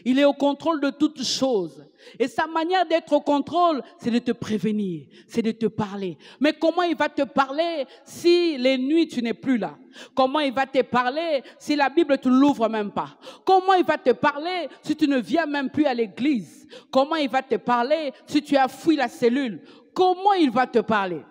Speaker 1: Il est au contrôle de toutes choses. Et sa manière d'être au contrôle, c'est de te prévenir, c'est de te parler. Mais comment il va te parler si les nuits tu n'es plus là? Comment il va te parler si la Bible tu l'ouvres même pas? Comment il va te parler si tu ne viens même plus à l'église? Comment il va te parler si tu as fui la cellule? Comment il va te parler?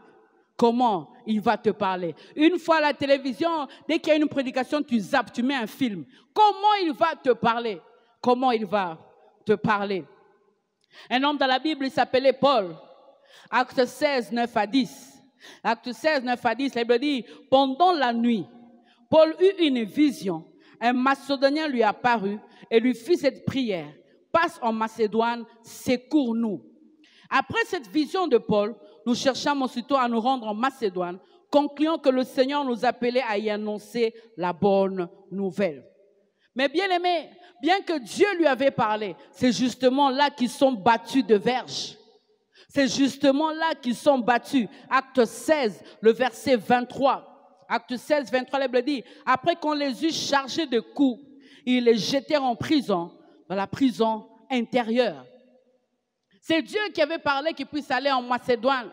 Speaker 1: Comment il va te parler? Une fois à la télévision, dès qu'il y a une prédication, tu zappes, tu mets un film. Comment il va te parler? Comment il va te parler? Un homme dans la Bible, il s'appelait Paul. Acte 16, 9 à 10. Acte 16, 9 à 10, la Bible dit, pendant la nuit, Paul eut une vision. Un Macédonien lui apparut et lui fit cette prière. Passe en Macédoine, secours-nous. Après cette vision de Paul, nous cherchâmes aussitôt à nous rendre en Macédoine, concluant que le Seigneur nous appelait à y annoncer la bonne nouvelle. Mais bien aimé, bien que Dieu lui avait parlé, c'est justement là qu'ils sont battus de verge. C'est justement là qu'ils sont battus. Acte 16, le verset 23. Acte 16, 23, la Bible dit, après qu'on les eut chargés de coups, ils les jetèrent en prison, dans la prison intérieure. C'est Dieu qui avait parlé qu'ils puissent aller en Macédoine.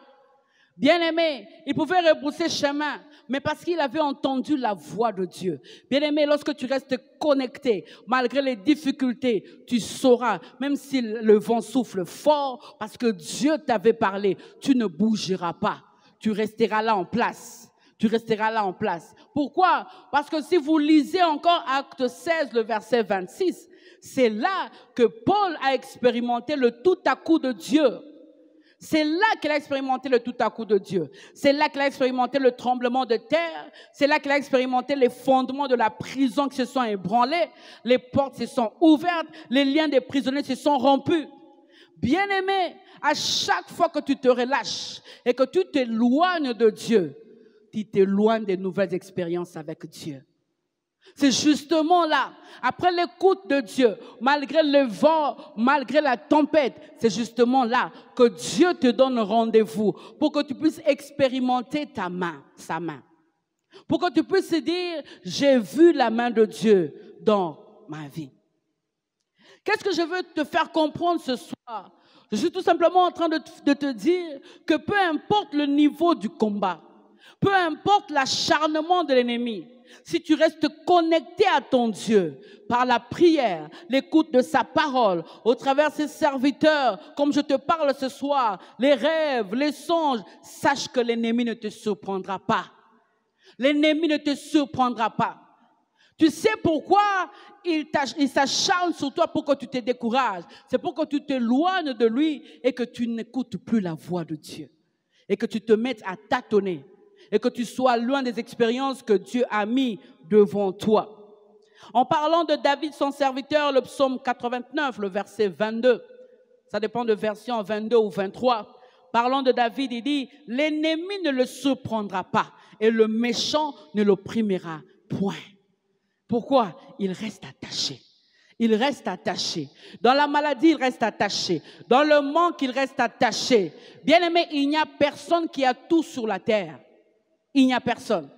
Speaker 1: Bien-aimé, il pouvait rebrousser chemin, mais parce qu'il avait entendu la voix de Dieu. Bien-aimé, lorsque tu restes connecté, malgré les difficultés, tu sauras, même si le vent souffle fort, parce que Dieu t'avait parlé, tu ne bougeras pas. Tu resteras là en place. Tu resteras là en place. Pourquoi? Parce que si vous lisez encore Acte 16, le verset 26, c'est là que Paul a expérimenté le tout à coup de Dieu. C'est là qu'il a expérimenté le tout à coup de Dieu. C'est là qu'il a expérimenté le tremblement de terre. C'est là qu'il a expérimenté les fondements de la prison qui se sont ébranlés. Les portes se sont ouvertes. Les liens des prisonniers se sont rompus. Bien-aimé, à chaque fois que tu te relâches et que tu t'éloignes de Dieu, tu t'éloignes des nouvelles expériences avec Dieu. C'est justement là, après l'écoute de Dieu, malgré le vent, malgré la tempête, c'est justement là que Dieu te donne rendez-vous pour que tu puisses expérimenter sa main. Pour que tu puisses dire, j'ai vu la main de Dieu dans ma vie. Qu'est-ce que je veux te faire comprendre ce soir? Je suis tout simplement en train de te dire que peu importe le niveau du combat, peu importe l'acharnement de l'ennemi, si tu restes connecté à ton Dieu par la prière, l'écoute de sa parole, au travers de ses serviteurs, comme je te parle ce soir, les rêves, les songes, sache que l'ennemi ne te surprendra pas. L'ennemi ne te surprendra pas. Tu sais pourquoi il s'acharne sur toi pour que tu te décourages. C'est pour que tu t'éloignes de lui et que tu n'écoutes plus la voix de Dieu. Et que tu te mettes à tâtonner. Et que tu sois loin des expériences que Dieu a mis devant toi. En parlant de David, son serviteur, le psaume 89, le verset 22. Ça dépend de version 22 ou 23. Parlant de David, il dit, l'ennemi ne le surprendra pas et le méchant ne l'opprimera point. Pourquoi? Il reste attaché. Il reste attaché. Dans la maladie, il reste attaché. Dans le manque, il reste attaché. Bien-aimé, il n'y a personne qui a tout sur la terre. Il n'y a personne.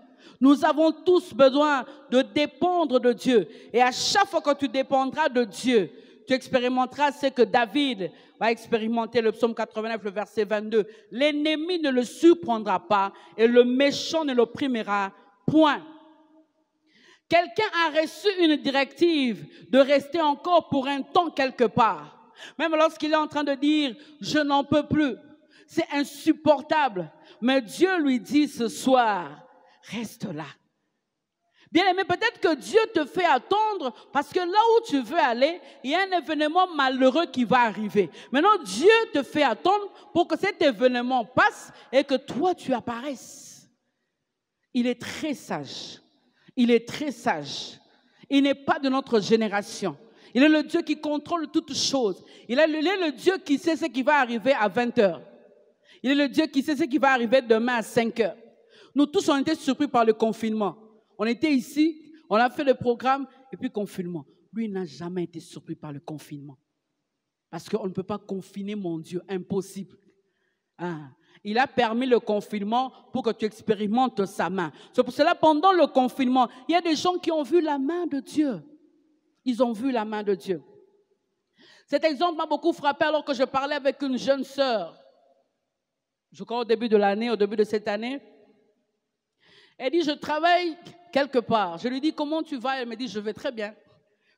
Speaker 1: Nous avons tous besoin de dépendre de Dieu. Et à chaque fois que tu dépendras de Dieu, tu expérimenteras ce que David va expérimenter, le psaume 89, le verset 22. L'ennemi ne le surprendra pas et le méchant ne l'opprimera point. Quelqu'un a reçu une directive de rester encore pour un temps quelque part. Même lorsqu'il est en train de dire, je n'en peux plus. C'est insupportable. Mais Dieu lui dit ce soir, reste là. Bien-aimé, peut-être que Dieu te fait attendre parce que là où tu veux aller, il y a un événement malheureux qui va arriver. Maintenant, Dieu te fait attendre pour que cet événement passe et que toi, tu apparaisses. Il est très sage. Il est très sage. Il n'est pas de notre génération. Il est le Dieu qui contrôle toutes choses. Il est le Dieu qui sait ce qui va arriver à 20 heures. Il est le Dieu qui sait ce qui va arriver demain à 5 heures. Nous tous, on était surpris par le confinement. On était ici, on a fait le programme, et puis confinement. Lui, il n'a jamais été surpris par le confinement. Parce qu'on ne peut pas confiner mon Dieu, impossible. Ah. Il a permis le confinement pour que tu expérimentes sa main. C'est pour cela, pendant le confinement, il y a des gens qui ont vu la main de Dieu. Ils ont vu la main de Dieu. Cet exemple m'a beaucoup frappé alors que je parlais avec une jeune sœur. Je crois au début de l'année, au début de cette année. Elle dit, je travaille quelque part. Je lui dis, comment tu vas? Elle me dit, je vais très bien.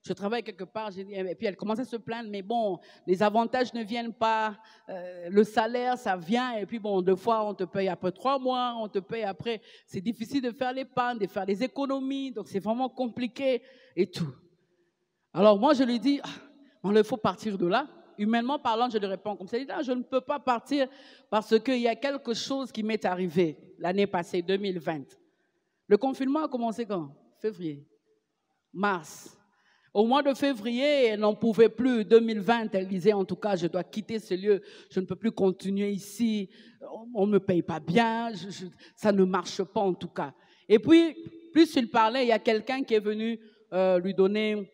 Speaker 1: Je travaille quelque part. Et puis elle commence à se plaindre, mais bon, les avantages ne viennent pas. Le salaire, ça vient. Et puis bon, 2 fois, on te paye après 3 mois. On te paye après. C'est difficile de faire l'épargne, de faire les économies. Donc c'est vraiment compliqué et tout. Alors moi, je lui dis, il faut partir de là. Humainement parlant, je lui réponds comme ça. Je ne peux pas partir parce qu'il y a quelque chose qui m'est arrivé l'année passée, 2020. Le confinement a commencé quand? Février, mars. Au mois de février, elle n'en pouvait plus. 2020, elle disait en tout cas, je dois quitter ce lieu. Je ne peux plus continuer ici. On ne me paye pas bien. Ça ne marche pas en tout cas. Et puis, plus il parlait, il y a quelqu'un qui est venu lui donner,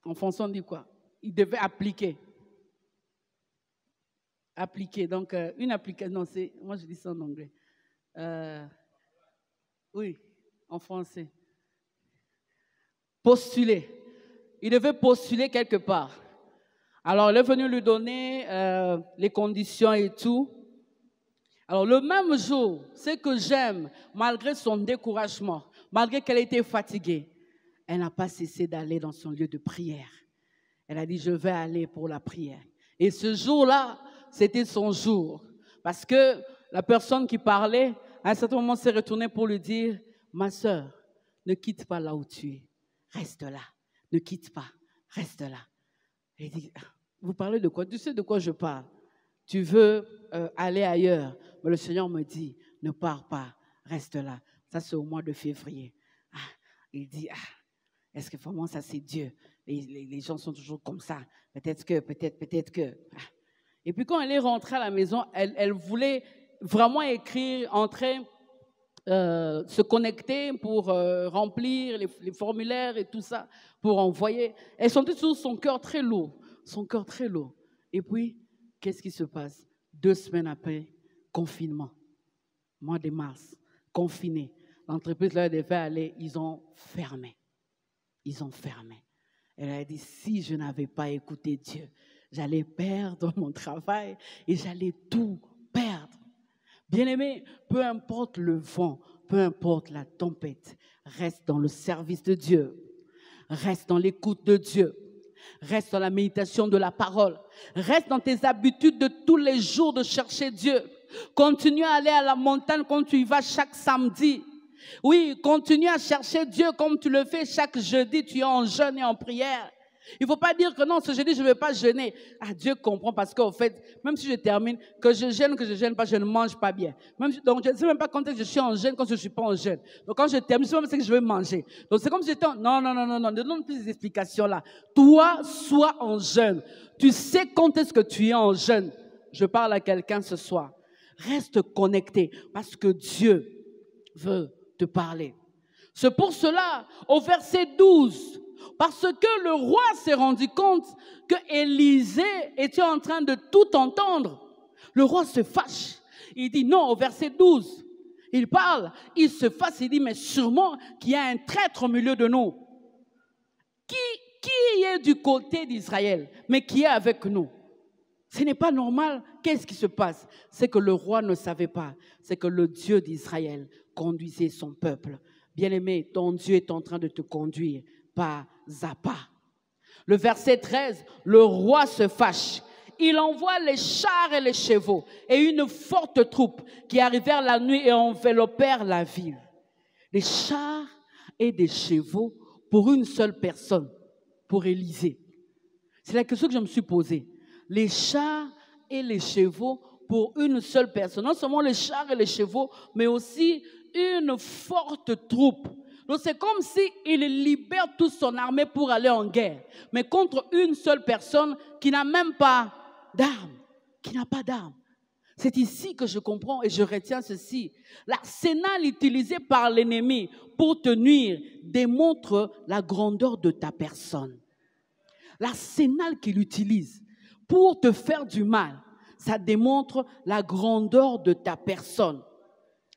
Speaker 1: en français on dit quoi? Il devait appliquer. Appliquer. Donc, une application. Non, c'est. Moi, je dis ça en anglais. Oui, en français. Postuler. Il devait postuler quelque part. Alors, il est venu lui donner les conditions et tout. Alors, le même jour, ce que j'aime, malgré son découragement, malgré qu'elle était fatiguée, elle n'a pas cessé d'aller dans son lieu de prière. Elle a dit, je vais aller pour la prière. Et ce jour-là, c'était son jour. Parce que la personne qui parlait, à un certain moment, s'est retournée pour lui dire, ma sœur, ne quitte pas là où tu es. Reste là. Ne quitte pas. Reste là. Elle dit, vous parlez de quoi? Tu sais de quoi je parle? Tu veux aller ailleurs. Mais le Seigneur me dit, ne pars pas. Reste là. Ça, c'est au mois de février. Il dit, est-ce que vraiment ça, c'est Dieu? Les gens sont toujours comme ça. Peut-être que. Et puis quand elle est rentrée à la maison, elle voulait vraiment entrer, se connecter pour remplir les formulaires et tout ça, pour envoyer. Elle sentait toujours son cœur très lourd. Son cœur très lourd. Et puis, qu'est-ce qui se passe? 2 semaines après, confinement. Mois de mars, confiné. L'entreprise là devait aller, ils ont fermé. Ils ont fermé. Elle a dit, si je n'avais pas écouté Dieu, j'allais perdre mon travail et j'allais tout perdre. Bien-aimé, peu importe le vent, peu importe la tempête, reste dans le service de Dieu. Reste dans l'écoute de Dieu. Reste dans la méditation de la parole. Reste dans tes habitudes de tous les jours de chercher Dieu. Continue à aller à la montagne quand tu y vas chaque samedi. Oui, continue à chercher Dieu comme tu le fais chaque jeudi, tu es en jeûne et en prière. Il ne faut pas dire que non, ce jeudi, je ne vais pas jeûner. Ah, Dieu comprend parce qu'au fait, même si je termine, que je gêne pas, je ne mange pas bien. Donc, je ne sais même pas quand je suis en jeûne, quand je ne suis pas en jeûne. Donc, quand je termine, je sais même pas ce que je vais manger. Donc, c'est comme si j'étais non, ne donne plus ces explications-là. Toi, sois en jeûne. Tu sais quand est-ce que tu es en jeûne. Je parle à quelqu'un ce soir. Reste connecté parce que Dieu veut te parler. C'est pour cela, au verset 12, parce que le roi s'est rendu compte que Élisée était en train de tout entendre. Le roi se fâche. Il dit non, au verset 12, il parle, il se fâche, il dit mais sûrement qu'il y a un traître au milieu de nous. Qui est du côté d'Israël, mais qui est avec nous? Ce n'est pas normal. Qu'est-ce qui se passe? C'est que le roi ne savait pas. C'est que le Dieu d'Israël conduisait son peuple. Bien-aimé, ton Dieu est en train de te conduire pas à pas. Le verset 13, le roi se fâche. Il envoie les chars et les chevaux et une forte troupe qui arrivèrent la nuit et enveloppèrent la ville. Les chars et des chevaux pour une seule personne, pour Élisée. C'est la question que je me suis posée. Les chars et les chevaux pour une seule personne. Non seulement les chars et les chevaux, mais aussi une forte troupe. Donc c'est comme s'il libère toute son armée pour aller en guerre, mais contre une seule personne qui n'a même pas d'armes, qui n'a pas d'armes. C'est ici que je comprends et je retiens ceci. L'arsenal utilisé par l'ennemi pour te nuire démontre la grandeur de ta personne. L'arsenal qu'il utilise pour te faire du mal, ça démontre la grandeur de ta personne.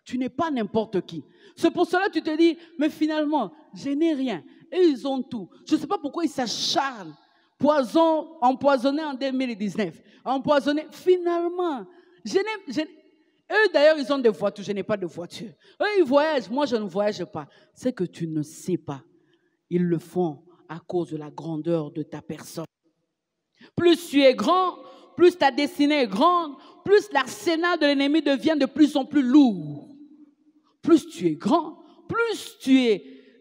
Speaker 1: Tu n'es pas n'importe qui. C'est pour cela que tu te dis, mais finalement, je n'ai rien. Et ils ont tout. Je ne sais pas pourquoi ils s'acharnent. Poison empoisonné en 2019. Empoisonné. Finalement, eux d'ailleurs, ils ont des voitures. Je n'ai pas de voiture. Eux, ils voyagent. Moi, je ne voyage pas. C'est que tu ne sais pas. Ils le font à cause de la grandeur de ta personne. Plus tu es grand, plus ta destinée est grande, plus l'arsenal de l'ennemi devient de plus en plus lourd. Plus tu es grand,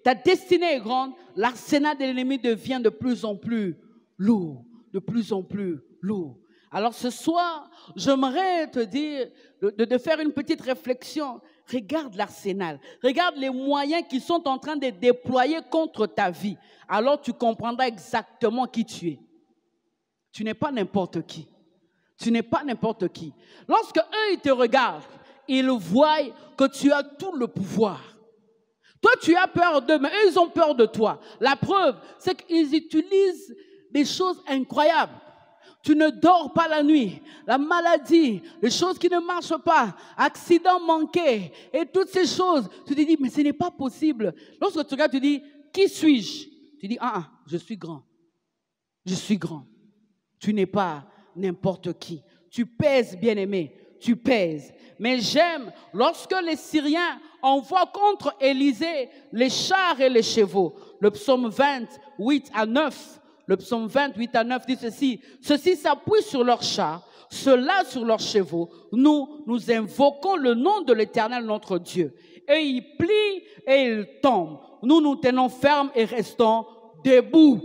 Speaker 1: ta destinée est grande, l'arsenal de l'ennemi devient de plus en plus lourd, de plus en plus lourd. Alors ce soir, j'aimerais te dire de faire une petite réflexion. Regarde l'arsenal, regarde les moyens qui sont en train de déployer contre ta vie. Alors tu comprendras exactement qui tu es. Tu n'es pas n'importe qui. Tu n'es pas n'importe qui. Lorsque eux, ils te regardent, ils voient que tu as tout le pouvoir. Toi, tu as peur d'eux, mais eux, ils ont peur de toi. La preuve, c'est qu'ils utilisent des choses incroyables. Tu ne dors pas la nuit, la maladie, les choses qui ne marchent pas, accidents manqués et toutes ces choses. Tu te dis, mais ce n'est pas possible. Lorsque tu regardes, tu dis, qui suis-je? Tu dis, je suis grand. Je suis grand. Tu n'es pas n'importe qui. Tu pèses, bien-aimé, tu pèses. Mais j'aime lorsque les Syriens envoient contre Élisée les chars et les chevaux. Le psaume 28 à 9, le psaume 28 à 9 dit ceci. Ceux-ci s'appuient sur leurs chars, ceux-là sur leurs chevaux. Nous invoquons le nom de l'Éternel notre Dieu. Et ils plient et ils tombent. Nous tenons ferme et restons debout.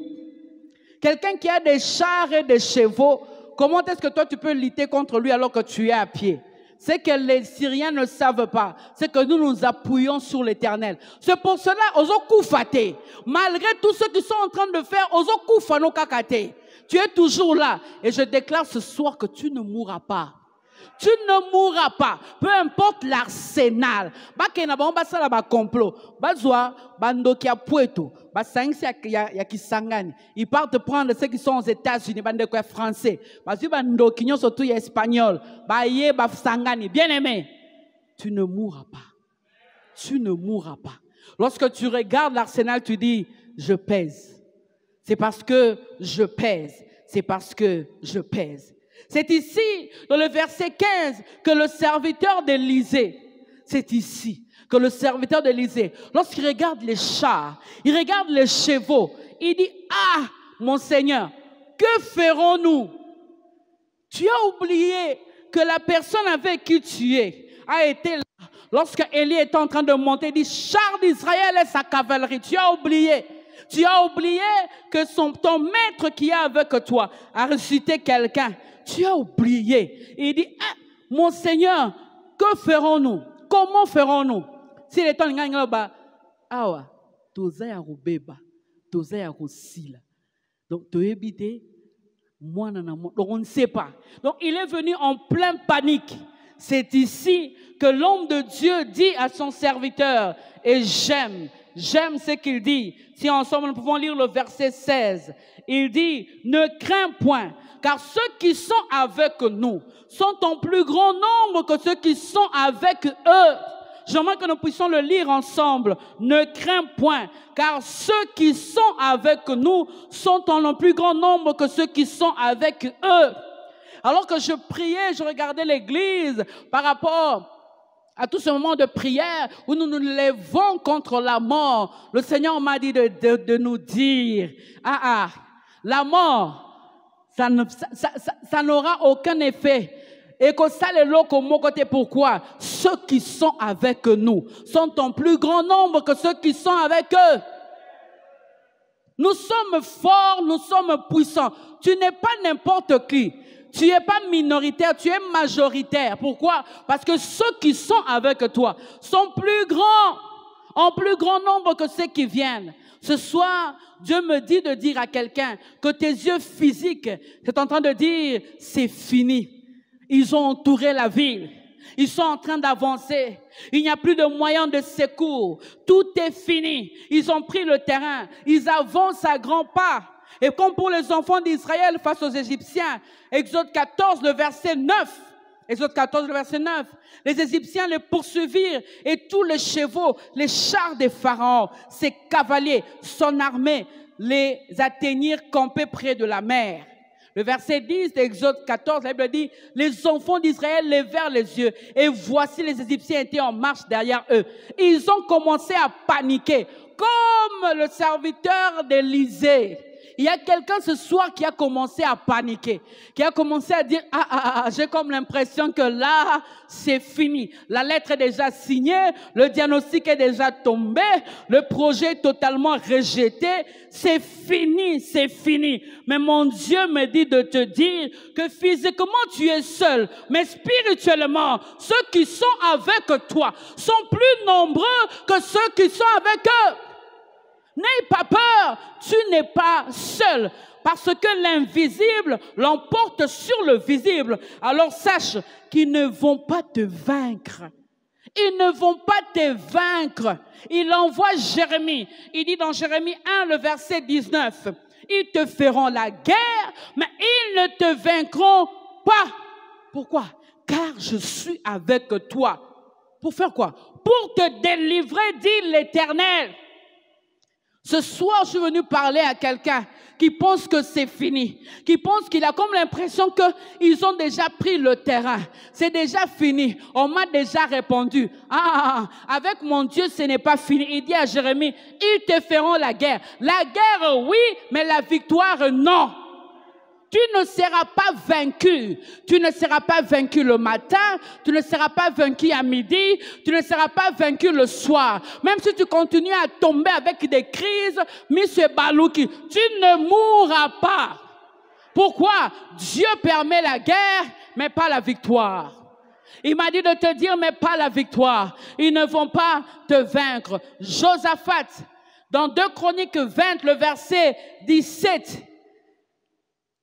Speaker 1: Quelqu'un qui a des chars et des chevaux, comment est-ce que toi tu peux lutter contre lui alors que tu es à pied? C'est que les Syriens ne savent pas. C'est que nous nous appuyons sur l'Éternel. C'est pour cela, ozo koufate. Malgré tout ce qu'ils sont en train de faire, ozo koufano kakate. Tu es toujours là. Et je déclare ce soir que tu ne mourras pas. Tu ne mourras pas. Peu importe l'arsenal. Bakena ba basala ba complot. Bazwa bandoki ya Puerto. Ba sangisi ya Kisangani. Ils partent prendre ceux qui sont aux États-Unis, bandeko ya français. Bazwi bandoki nyo surtout ya espagnol. Ba ye ba Sangani. Bien-aimé, tu ne mourras pas. Tu ne mourras pas. Lorsque tu regardes l'arsenal, tu dis je pèse. C'est parce que je pèse. C'est parce que je pèse. C'est ici, dans le verset 15, que le serviteur d'Élisée, c'est ici que le serviteur d'Élisée, lorsqu'il regarde les chars, il regarde les chevaux, il dit, ah, mon Seigneur, que ferons-nous? Tu as oublié que la personne avec qui tu es a été là Lorsque Élie est en train de monter, il dit, char d'Israël et sa cavalerie. Tu as oublié que ton maître qui est avec toi a ressuscité quelqu'un. Tu as oublié. Il dit, ah, mon Seigneur, que ferons-nous? Comment ferons-nous? Si les temps n'ont pas, awa, tozaya rubeba, tozaya rusila. Donc, tu es moi, donc on ne sait pas. Donc, il est venu en pleine panique. C'est ici que l'homme de Dieu dit à son serviteur, et j'aime ce qu'il dit. Si ensemble nous pouvons lire le verset 16. Il dit, ne crains point, car ceux qui sont avec nous sont en plus grand nombre que ceux qui sont avec eux. J'aimerais que nous puissions le lire ensemble. Ne crains point, car ceux qui sont avec nous sont en plus grand nombre que ceux qui sont avec eux. Alors que je priais, je regardais l'église par rapport à tout ce moment de prière où nous nous levons contre la mort. Le Seigneur m'a dit de nous dire, la mort, ça n'aura aucun effet. Et que ça les locaux mon côté, pourquoi? Ceux qui sont avec nous sont en plus grand nombre que ceux qui sont avec eux. Nous sommes forts, nous sommes puissants. Tu n'es pas n'importe qui. Tu n'es pas minoritaire, tu es majoritaire. Pourquoi? Parce que ceux qui sont avec toi sont plus grands, en plus grand nombre que ceux qui viennent. Ce soir, Dieu me dit de dire à quelqu'un que tes yeux physiques, c'est en train de dire, c'est fini. Ils ont entouré la ville. Ils sont en train d'avancer. Il n'y a plus de moyens de secours. Tout est fini. Ils ont pris le terrain. Ils avancent à grands pas. Et comme pour les enfants d'Israël face aux Égyptiens, Exode 14, le verset 9. Exode 14, le verset 9. Les Égyptiens les poursuivirent et tous les chevaux, les chars des pharaons, ses cavaliers, son armée, les atteignirent campés près de la mer. Le verset 10 d'Exode 14, la Bible dit, les enfants d'Israël levèrent les yeux et voici les Égyptiens étaient en marche derrière eux. Ils ont commencé à paniquer, comme le serviteur d'Élisée. Il y a quelqu'un ce soir qui a commencé à paniquer, qui a commencé à dire, j'ai comme l'impression que là, c'est fini. La lettre est déjà signée, le diagnostic est déjà tombé, le projet est totalement rejeté, c'est fini, c'est fini. Mais mon Dieu me dit de te dire que physiquement tu es seul, mais spirituellement, ceux qui sont avec toi sont plus nombreux que ceux qui sont avec eux. N'aie pas peur, tu n'es pas seul, parce que l'invisible l'emporte sur le visible. Alors sache qu'ils ne vont pas te vaincre. Ils ne vont pas te vaincre. Il envoie Jérémie. Il dit dans Jérémie 1, le verset 19, ils te feront la guerre, mais ils ne te vaincront pas. Pourquoi? Car je suis avec toi. Pour faire quoi? Pour te délivrer, dit l'Éternel. Ce soir, je suis venu parler à quelqu'un qui pense que c'est fini, qui pense qu'il a comme l'impression qu'ils ont déjà pris le terrain. C'est déjà fini. On m'a déjà répondu. Avec mon Dieu, ce n'est pas fini. Il dit à Jérémie, ils te feront la guerre. La guerre, oui, mais la victoire, non. Tu ne seras pas vaincu. Tu ne seras pas vaincu le matin. Tu ne seras pas vaincu à midi. Tu ne seras pas vaincu le soir. Même si tu continues à tomber avec des crises, Monsieur Balouki, tu ne mourras pas. Pourquoi? Dieu permet la guerre, mais pas la victoire. Il m'a dit de te dire, mais pas la victoire. Ils ne vont pas te vaincre. Josaphat, dans 2 Chroniques 20, le verset 17,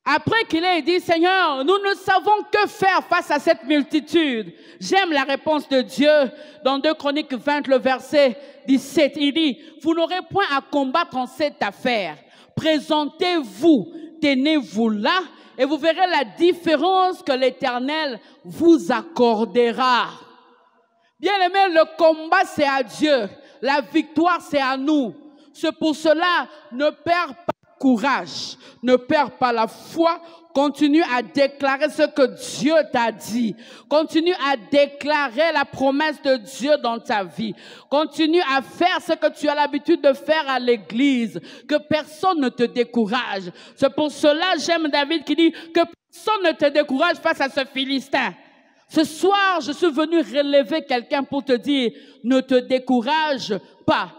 Speaker 1: après qu'il ait dit, Seigneur, nous ne savons que faire face à cette multitude. J'aime la réponse de Dieu dans 2 Chroniques 20, le verset 17. Il dit, vous n'aurez point à combattre en cette affaire. Présentez-vous, tenez-vous là, et vous verrez la différence que l'Éternel vous accordera. Bien-aimé, le combat c'est à Dieu. La victoire c'est à nous. C'est pour cela, ne perds pas courage, ne perds pas la foi, continue à déclarer ce que Dieu t'a dit, continue à déclarer la promesse de Dieu dans ta vie, continue à faire ce que tu as l'habitude de faire à l'église, que personne ne te décourage. C'est pour cela, j'aime David qui dit que personne ne te décourage face à ce Philistin. Ce soir, je suis venu relever quelqu'un pour te dire, ne te décourage pas.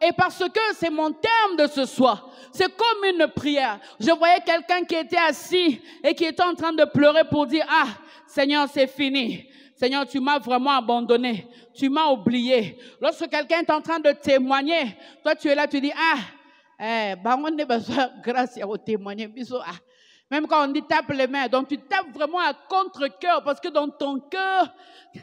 Speaker 1: Et parce que c'est mon terme de ce soir, c'est comme une prière. Je voyais quelqu'un qui était assis et qui était en train de pleurer pour dire, ah, Seigneur, c'est fini. Seigneur, tu m'as vraiment abandonné. Tu m'as oublié. Lorsque quelqu'un est en train de témoigner, toi tu es là, tu dis, ah, on a besoin grâce au témoigner. Même quand on dit tape les mains, donc tu tapes vraiment à contre-cœur parce que dans ton cœur,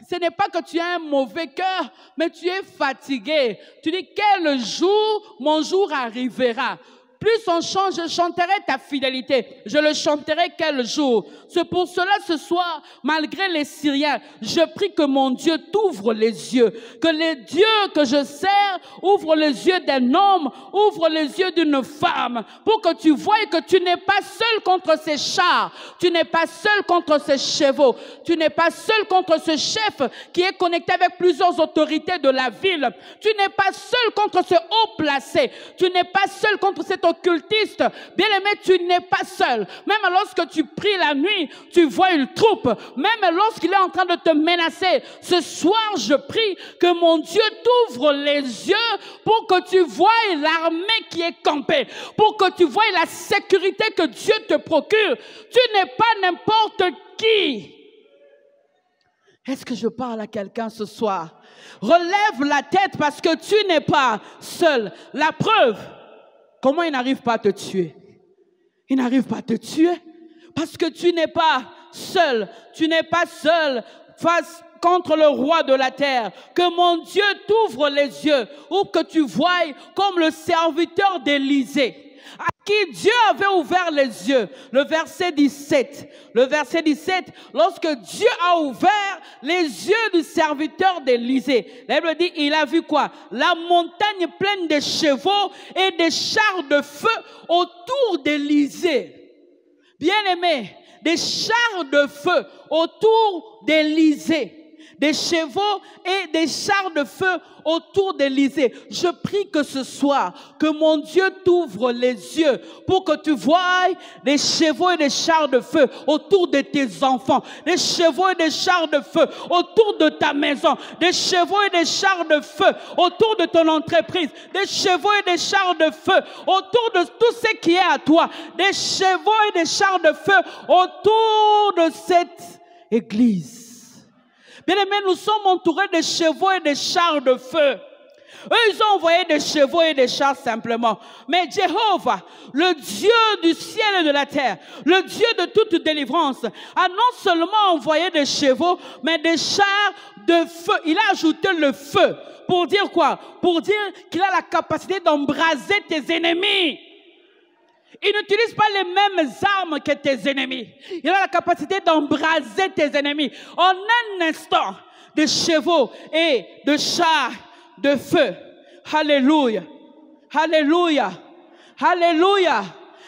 Speaker 1: ce n'est pas que tu as un mauvais cœur, mais tu es fatigué. Tu dis, quel jour mon jour arrivera? Plus on chante, je chanterai ta fidélité. Je le chanterai quel jour. C'est pour cela ce soir, malgré les Syriens, je prie que mon Dieu t'ouvre les yeux. Que les dieux que je sers ouvrent les yeux d'un homme, ouvrent les yeux d'une femme. Pour que tu voies que tu n'es pas seul contre ces chars. Tu n'es pas seul contre ces chevaux. Tu n'es pas seul contre ce chef qui est connecté avec plusieurs autorités de la ville. Tu n'es pas seul contre ce haut placé. Tu n'es pas seul contre cet occultiste. Bien-aimé, tu n'es pas seul. Même lorsque tu pries la nuit, tu vois une troupe. Même lorsqu'il est en train de te menacer, ce soir, je prie que mon Dieu t'ouvre les yeux pour que tu voies l'armée qui est campée, pour que tu voies la sécurité que Dieu te procure. Tu n'es pas n'importe qui. Est-ce que je parle à quelqu'un ce soir? Relève la tête parce que tu n'es pas seul. La preuve, comment il n'arrive pas à te tuer? Il n'arrive pas à te tuer parce que tu n'es pas seul. Tu n'es pas seul face contre le roi de la terre. Que mon Dieu t'ouvre les yeux ou que tu voies comme le serviteur d'Élisée, à qui Dieu avait ouvert les yeux. Le verset 17. Le verset 17, lorsque Dieu a ouvert les yeux du serviteur d'Élisée, la Bible dit, il a vu quoi? La montagne pleine de chevaux et des chars de feu autour d'Élisée. Bien-aimé, des chars de feu autour d'Élisée. Des chevaux et des chars de feu autour d'Élisée. Je prie que ce soir, que mon Dieu t'ouvre les yeux pour que tu voies des chevaux et des chars de feu autour de tes enfants, des chevaux et des chars de feu autour de ta maison, des chevaux et des chars de feu autour de ton entreprise, des chevaux et des chars de feu autour de tout ce qui est à toi, des chevaux et des chars de feu autour de cette église. Bien-aimés, nous sommes entourés de chevaux et de chars de feu. Eux, ils ont envoyé des chevaux et des chars simplement. Mais Jéhovah, le Dieu du ciel et de la terre, le Dieu de toute délivrance, a non seulement envoyé des chevaux, mais des chars de feu. Il a ajouté le feu. Pour dire quoi? Pour dire qu'il a la capacité d'embraser tes ennemis. Il n'utilise pas les mêmes armes que tes ennemis. Il a la capacité d'embraser tes ennemis. En un instant, de chevaux et de chars de feu. Alléluia. Alléluia. Alléluia.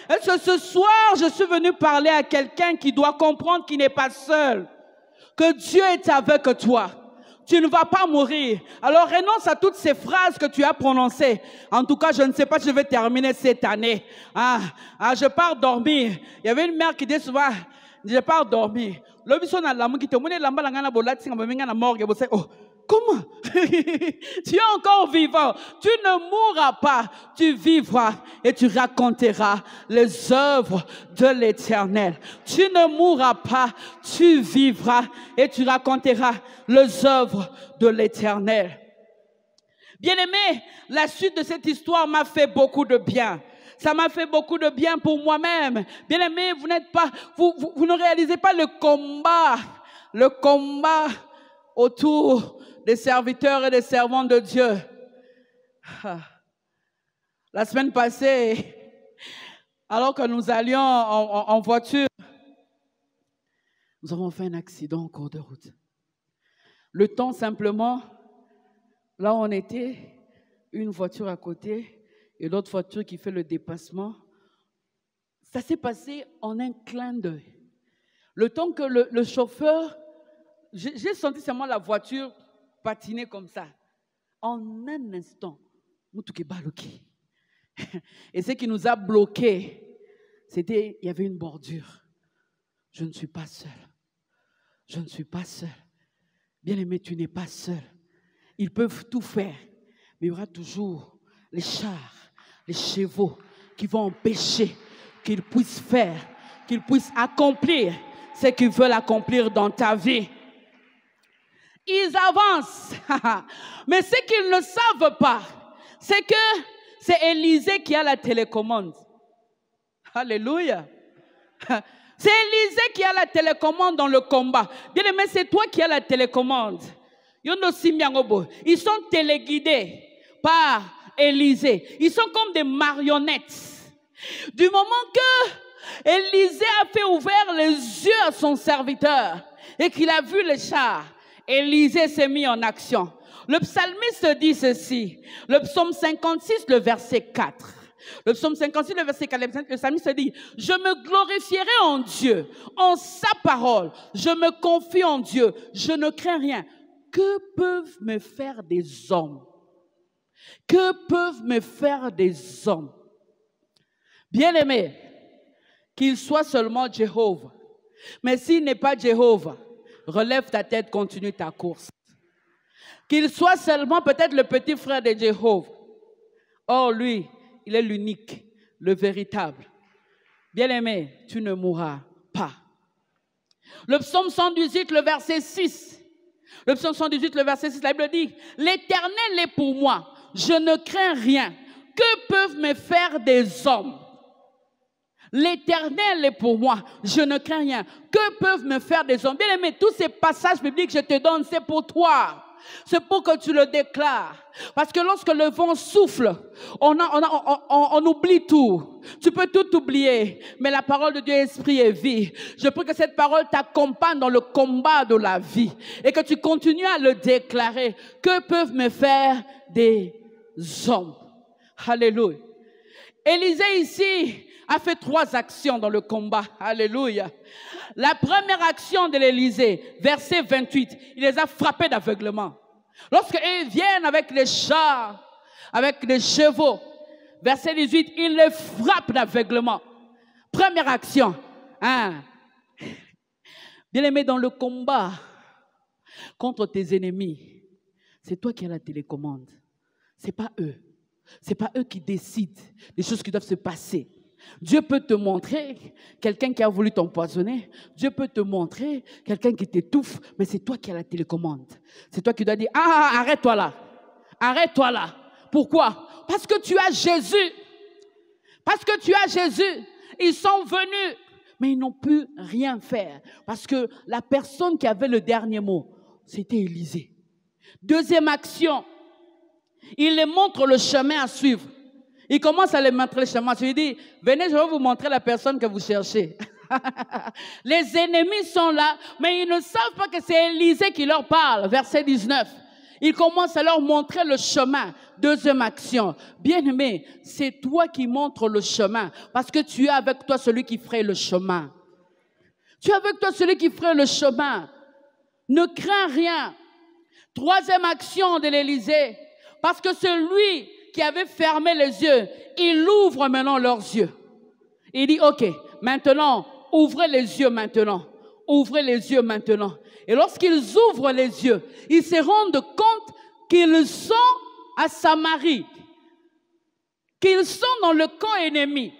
Speaker 1: Est-ce que ce soir, je suis venu parler à quelqu'un qui doit comprendre qu'il n'est pas seul. Que Dieu est avec toi. Tu ne vas pas mourir. Alors renonce à toutes ces phrases que tu as prononcées. En tout cas, je ne sais pas si je vais terminer cette année. Je pars dormir. Il y avait une mère qui disait souvent, je pars dormir. Comment? Tu es encore vivant. Tu ne mourras pas. Tu vivras et tu raconteras les œuvres de l'Éternel. Tu ne mourras pas. Tu vivras et tu raconteras les œuvres de l'Éternel. Bien-aimé, la suite de cette histoire m'a fait beaucoup de bien. Ça m'a fait beaucoup de bien pour moi-même. Bien-aimé, vous n'êtes pas, vous ne réalisez pas le combat autour des serviteurs et des servantes de Dieu. La semaine passée, alors que nous allions en voiture, nous avons fait un accident en cours de route. Le temps simplement, là où on était, une voiture à côté et l'autre voiture qui fait le dépassement. Ça s'est passé en un clin d'œil. Le temps que le chauffeur, j'ai senti seulement la voiture patiner comme ça. En un instant, et ce qui nous a bloqués, c'était, il y avait une bordure. Je ne suis pas seul. Je ne suis pas seul. Bien-aimé, tu n'es pas seul. Ils peuvent tout faire, mais il y aura toujours les chars, les chevaux qui vont empêcher qu'ils puissent faire, qu'ils puissent accomplir ce qu'ils veulent accomplir dans ta vie. Ils avancent, mais ce qu'ils ne savent pas, c'est que c'est Élisée qui a la télécommande. Alléluia. C'est Élisée qui a la télécommande dans le combat. Bien-aimé, c'est toi qui as la télécommande. Ils sont téléguidés par Élisée. Ils sont comme des marionnettes. Du moment que Élisée a fait ouvrir les yeux à son serviteur et qu'il a vu les chars, Élisée s'est mis en action. Le psalmiste dit ceci, le psaume 56, le verset 4. Le psaume 56, le verset 4, le psalmiste dit, « Je me glorifierai en Dieu, en sa parole. Je me confie en Dieu, je ne crains rien. » Que peuvent me faire des hommes? Que peuvent me faire des hommes? Bien-aimé, qu'il soit seulement Jéhovah. Mais s'il n'est pas Jéhovah, relève ta tête, continue ta course. Qu'il soit seulement peut-être le petit frère de Jéhovah. Or, lui, il est l'unique, le véritable. Bien-aimé, tu ne mourras pas. Le psaume 118, le verset 6. Le psaume 118, le verset 6, la Bible dit, « L'Éternel est pour moi, je ne crains rien. Que peuvent me faire des hommes? L'Éternel est pour moi, je ne crains rien. Que peuvent me faire des hommes? » Bien aimé, tous ces passages bibliques que je te donne, c'est pour toi. C'est pour que tu le déclares. Parce que lorsque le vent souffle, on oublie tout. Tu peux tout oublier. Mais la parole de Dieu, esprit et vie. Je prie que cette parole t'accompagne dans le combat de la vie. Et que tu continues à le déclarer. Que peuvent me faire des hommes? Alléluia. Élisée ici a fait 3 actions dans le combat. Alléluia. La première action de l'Élysée, verset 28, il les a frappés d'aveuglement. Lorsqu'ils viennent avec les chars, avec les chevaux, verset 18, il les frappe d'aveuglement. Première action. Hein? Bien-aimé, dans le combat contre tes ennemis, c'est toi qui as la télécommande. Ce n'est pas eux. Ce n'est pas eux qui décident des choses qui doivent se passer. Dieu peut te montrer quelqu'un qui a voulu t'empoisonner. Dieu peut te montrer quelqu'un qui t'étouffe, mais c'est toi qui as la télécommande. C'est toi qui dois dire, arrête-toi là. Arrête-toi là. Pourquoi? Parce que tu as Jésus. Parce que tu as Jésus. Ils sont venus, mais ils n'ont pu rien faire. Parce que la personne qui avait le dernier mot, c'était Élisée. Deuxième action, il les montre le chemin à suivre. Il commence à les montrer le chemin. Il dit, venez, je vais vous montrer la personne que vous cherchez. Les ennemis sont là, mais ils ne savent pas que c'est Élisée qui leur parle. Verset 19. Il commence à leur montrer le chemin. Deuxième action. Bien-aimé, c'est toi qui montres le chemin. Parce que tu es avec toi celui qui ferait le chemin. Tu es avec toi celui qui ferait le chemin. Ne crains rien. Troisième action de l'Élysée. Parce que celui qui avait fermé les yeux, il ouvre maintenant leurs yeux. Il dit, ok, maintenant, ouvrez les yeux maintenant. Ouvrez les yeux maintenant. Et lorsqu'ils ouvrent les yeux, ils se rendent compte qu'ils sont à Samarie. Qu'ils sont dans le camp ennemi.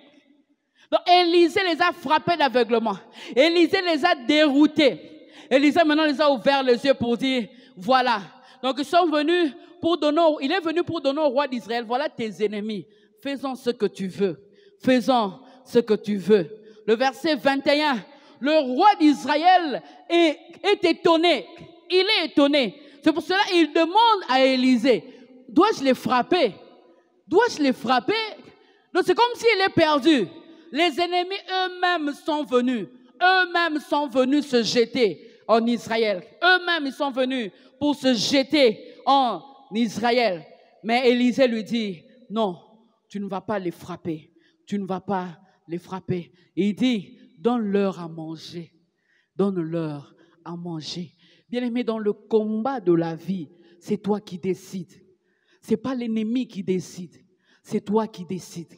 Speaker 1: Donc, Élisée les a frappés d'aveuglement. Élisée les a déroutés. Élisée maintenant les a ouvert les yeux pour dire, voilà. Donc, ils sont venus pour donner, il est venu pour donner au roi d'Israël, voilà tes ennemis. Faisons ce que tu veux. Faisons ce que tu veux. Le verset 21, le roi d'Israël est étonné. Il est étonné. C'est pour cela qu'il demande à Élisée, dois-je les frapper? Dois-je les frapper? Donc c'est comme s'il est perdu. Les ennemis eux-mêmes sont venus. Eux-mêmes sont venus se jeter en Israël. Eux-mêmes ils sont venus pour se jeter en Israël. Mais Élisée lui dit, non, tu ne vas pas les frapper. Tu ne vas pas les frapper. Et il dit, donne-leur à manger. Donne-leur à manger. Bien-aimé, dans le combat de la vie, c'est toi qui décides. Ce n'est pas l'ennemi qui décide. C'est toi qui décides.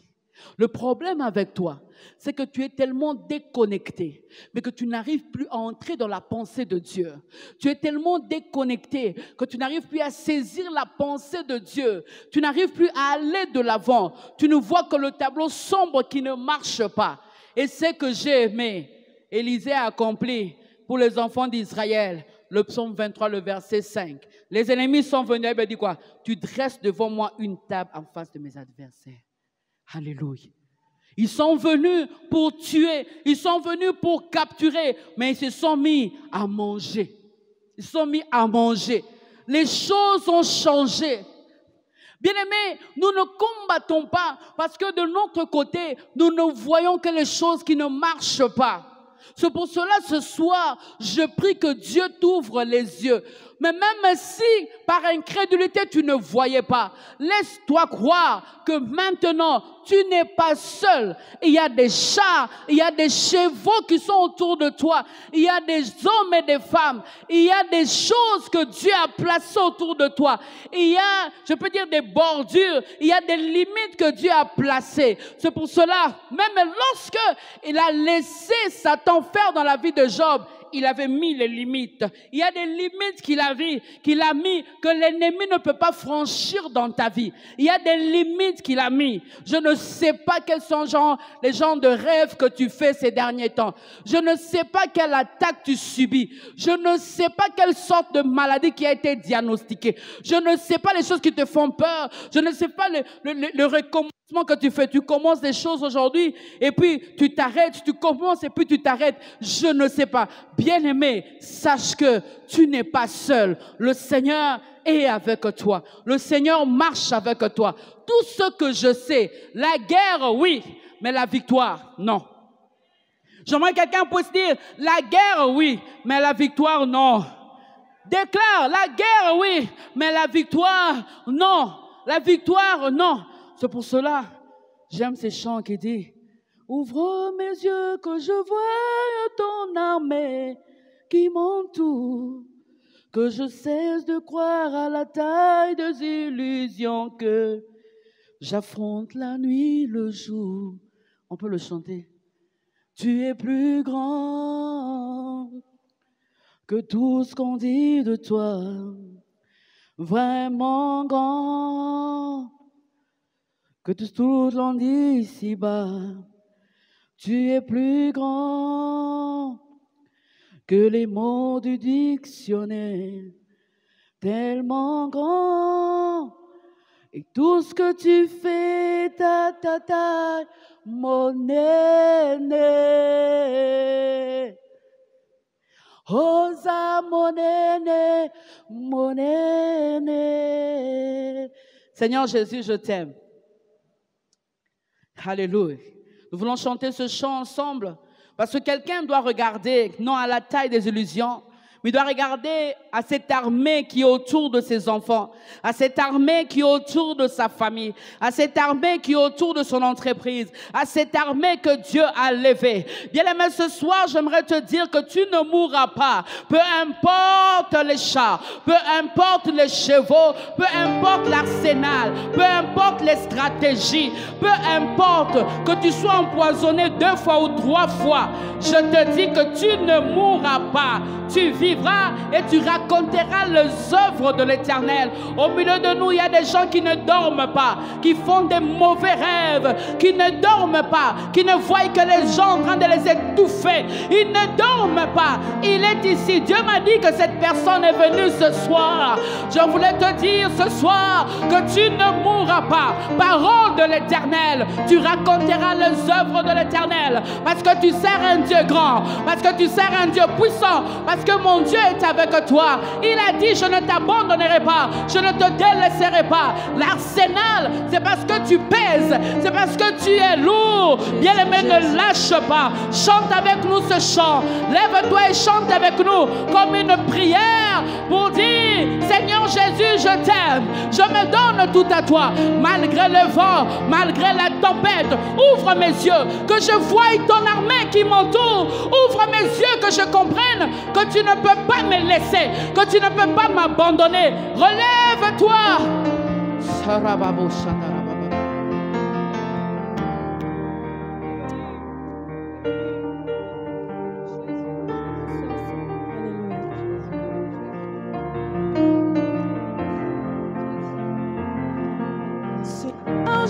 Speaker 1: Le problème avec toi, c'est que tu es tellement déconnecté, mais que tu n'arrives plus à entrer dans la pensée de Dieu. Tu es tellement déconnecté que tu n'arrives plus à saisir la pensée de Dieu. Tu n'arrives plus à aller de l'avant. Tu ne vois que le tableau sombre qui ne marche pas. Et c'est que j'ai aimé. Élisée a accompli pour les enfants d'Israël. Le psaume 23, le verset 5. Les ennemis sont venus, il dit quoi? Tu dresses devant moi une table en face de mes adversaires. Alléluia. Ils sont venus pour tuer, ils sont venus pour capturer, mais ils se sont mis à manger. Ils se sont mis à manger. Les choses ont changé. Bien-aimés, nous ne combattons pas parce que de notre côté, nous ne voyons que les choses qui ne marchent pas. C'est pour cela, ce soir, je prie que Dieu t'ouvre les yeux. Mais même si, par incrédulité, tu ne voyais pas, laisse-toi croire que maintenant, tu n'es pas seul. Il y a des chars, il y a des chevaux qui sont autour de toi. Il y a des hommes et des femmes. Il y a des choses que Dieu a placées autour de toi. Il y a, je peux dire, des bordures. Il y a des limites que Dieu a placées. C'est pour cela, même lorsque il a laissé Satan faire dans la vie de Job, il avait mis les limites. Il y a des limites qu'il a mis que l'ennemi ne peut pas franchir dans ta vie. Il y a des limites qu'il a mis. Je ne sais pas quels sont les genres de rêves que tu fais ces derniers temps. Je ne sais pas quelle attaque tu subis. Je ne sais pas quelle sorte de maladie qui a été diagnostiquée. Je ne sais pas les choses qui te font peur. Je ne sais pas le recommencement que tu fais. Tu commences des choses aujourd'hui et puis tu t'arrêtes. Tu commences et puis tu t'arrêtes. Je ne sais pas. Bien-aimé, sache que tu n'es pas seul. Le Seigneur est avec toi. Le Seigneur marche avec toi. Tout ce que je sais, la guerre, oui, mais la victoire, non. J'aimerais que quelqu'un puisse dire, la guerre, oui, mais la victoire, non. Déclare, la guerre, oui, mais la victoire, non. La victoire, non. C'est pour cela, j'aime ces chants qui disent, ouvre mes yeux que je voie ton armée qui m'entoure, que je cesse de croire à la taille des illusions, que j'affronte la nuit, le jour. On peut le chanter. Tu es plus grand que tout ce qu'on dit de toi, vraiment grand, que tout l'on dit ici-bas. Tu es plus grand que les mots du dictionnaire, tellement grand. Et tout ce que tu fais, mon aîné. Osa, mon aîné, mon aîné. Seigneur Jésus, je t'aime. Alléluia. Nous voulons chanter ce chant ensemble parce que quelqu'un doit regarder, non à la taille des illusions, mais il doit regarder à cette armée qui est autour de ses enfants, à cette armée qui est autour de sa famille, à cette armée qui est autour de son entreprise, à cette armée que Dieu a levée. Bien-aimé, ce soir, j'aimerais te dire que tu ne mourras pas. Peu importe les chars, peu importe les chevaux, peu importe l'arsenal, peu importe les stratégies, peu importe que tu sois empoisonné 2 fois ou 3 fois, je te dis que tu ne mourras pas. Tu vivras et tu raconteras les œuvres de l'Éternel. Au milieu de nous, il y a des gens qui ne dorment pas, qui font des mauvais rêves, qui ne dorment pas, qui ne voient que les gens en train de les étouffer. Ils ne dorment pas. Il est ici. Dieu m'a dit que cette personne est venue ce soir. Je voulais te dire ce soir que tu ne mourras pas. Parole de l'Éternel. Tu raconteras les œuvres de l'Éternel. Parce que tu sers un Dieu grand. Parce que tu sers un Dieu puissant. Parce que mon Dieu est avec toi. Il a dit, je ne t'abandonnerai pas, je ne te délaisserai pas. L'arsenal, c'est parce que tu pèses, c'est parce que tu es lourd. Bien-aimé, ne lâche pas. Chante avec nous ce chant. Lève-toi et chante avec nous comme une prière pour dire, Seigneur Jésus, je t'aime. Je me donne tout à toi. Malgré le vent, malgré la tempête, ouvre mes yeux, que je voie ton armée qui m'entoure. Ouvre mes yeux, que je comprenne que tu ne peux pas me laisser, que tu ne peux pas m'abandonner. Relève-toi.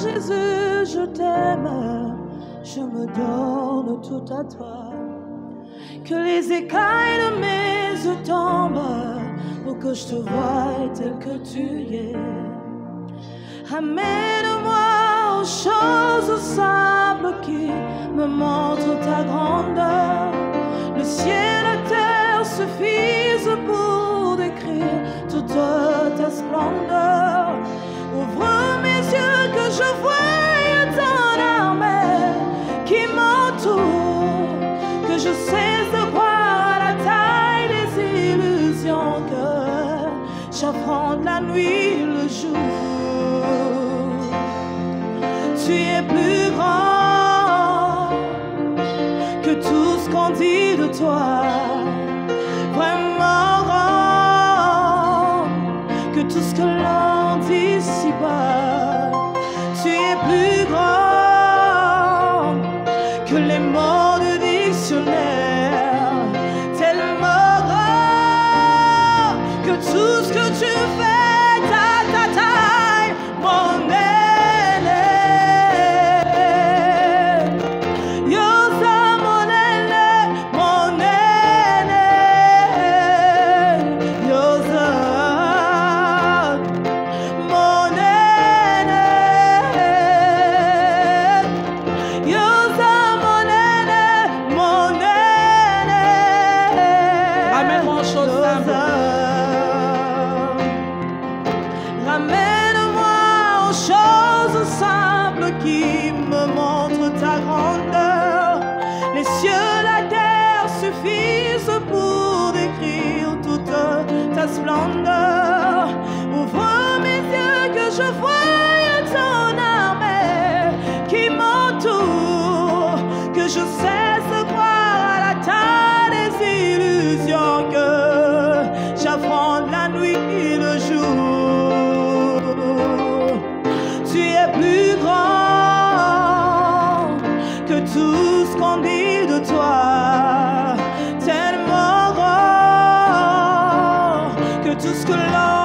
Speaker 2: Jésus, je t'aime, je me donne tout à toi. Que les écailles de mes yeux tombent pour que je te voie tel que tu es. Amène-moi aux choses simples qui me montrent ta grandeur. Le ciel et la terre suffisent pour décrire toute ta splendeur. Ouvre mes yeux que je voie ton armée qui m'entoure, que je cesse de croire à la taille des illusions, que j'affronte la nuit, le jour. Tu es plus grand que tout ce qu'on dit de toi, vraiment grand que tout ce que l'on dit ici-bas. Tu es plus grand que les mots de dictionnaire, tellement grand que tout ce que tu fais, ta taille, mon aîné. Yosa, mon aîné, mon aîné. Yosa, mon aîné. Yosa, mon aîné, mon aîné.
Speaker 1: Ramène-moi aux choses simples.
Speaker 2: Ramène-moi aux choses simples qui me montrent ta grandeur. Les cieux, la terre suffisent pour décrire toute ta splendeur. Ouvre mes yeux que je voie ton armée qui m'entoure, que je cesse de croire à la taille des illusions, que j'affronte la nuit et le jour. Tu es plus grand que tout ce qu'on dit de toi, tellement grand que tout ce que l'on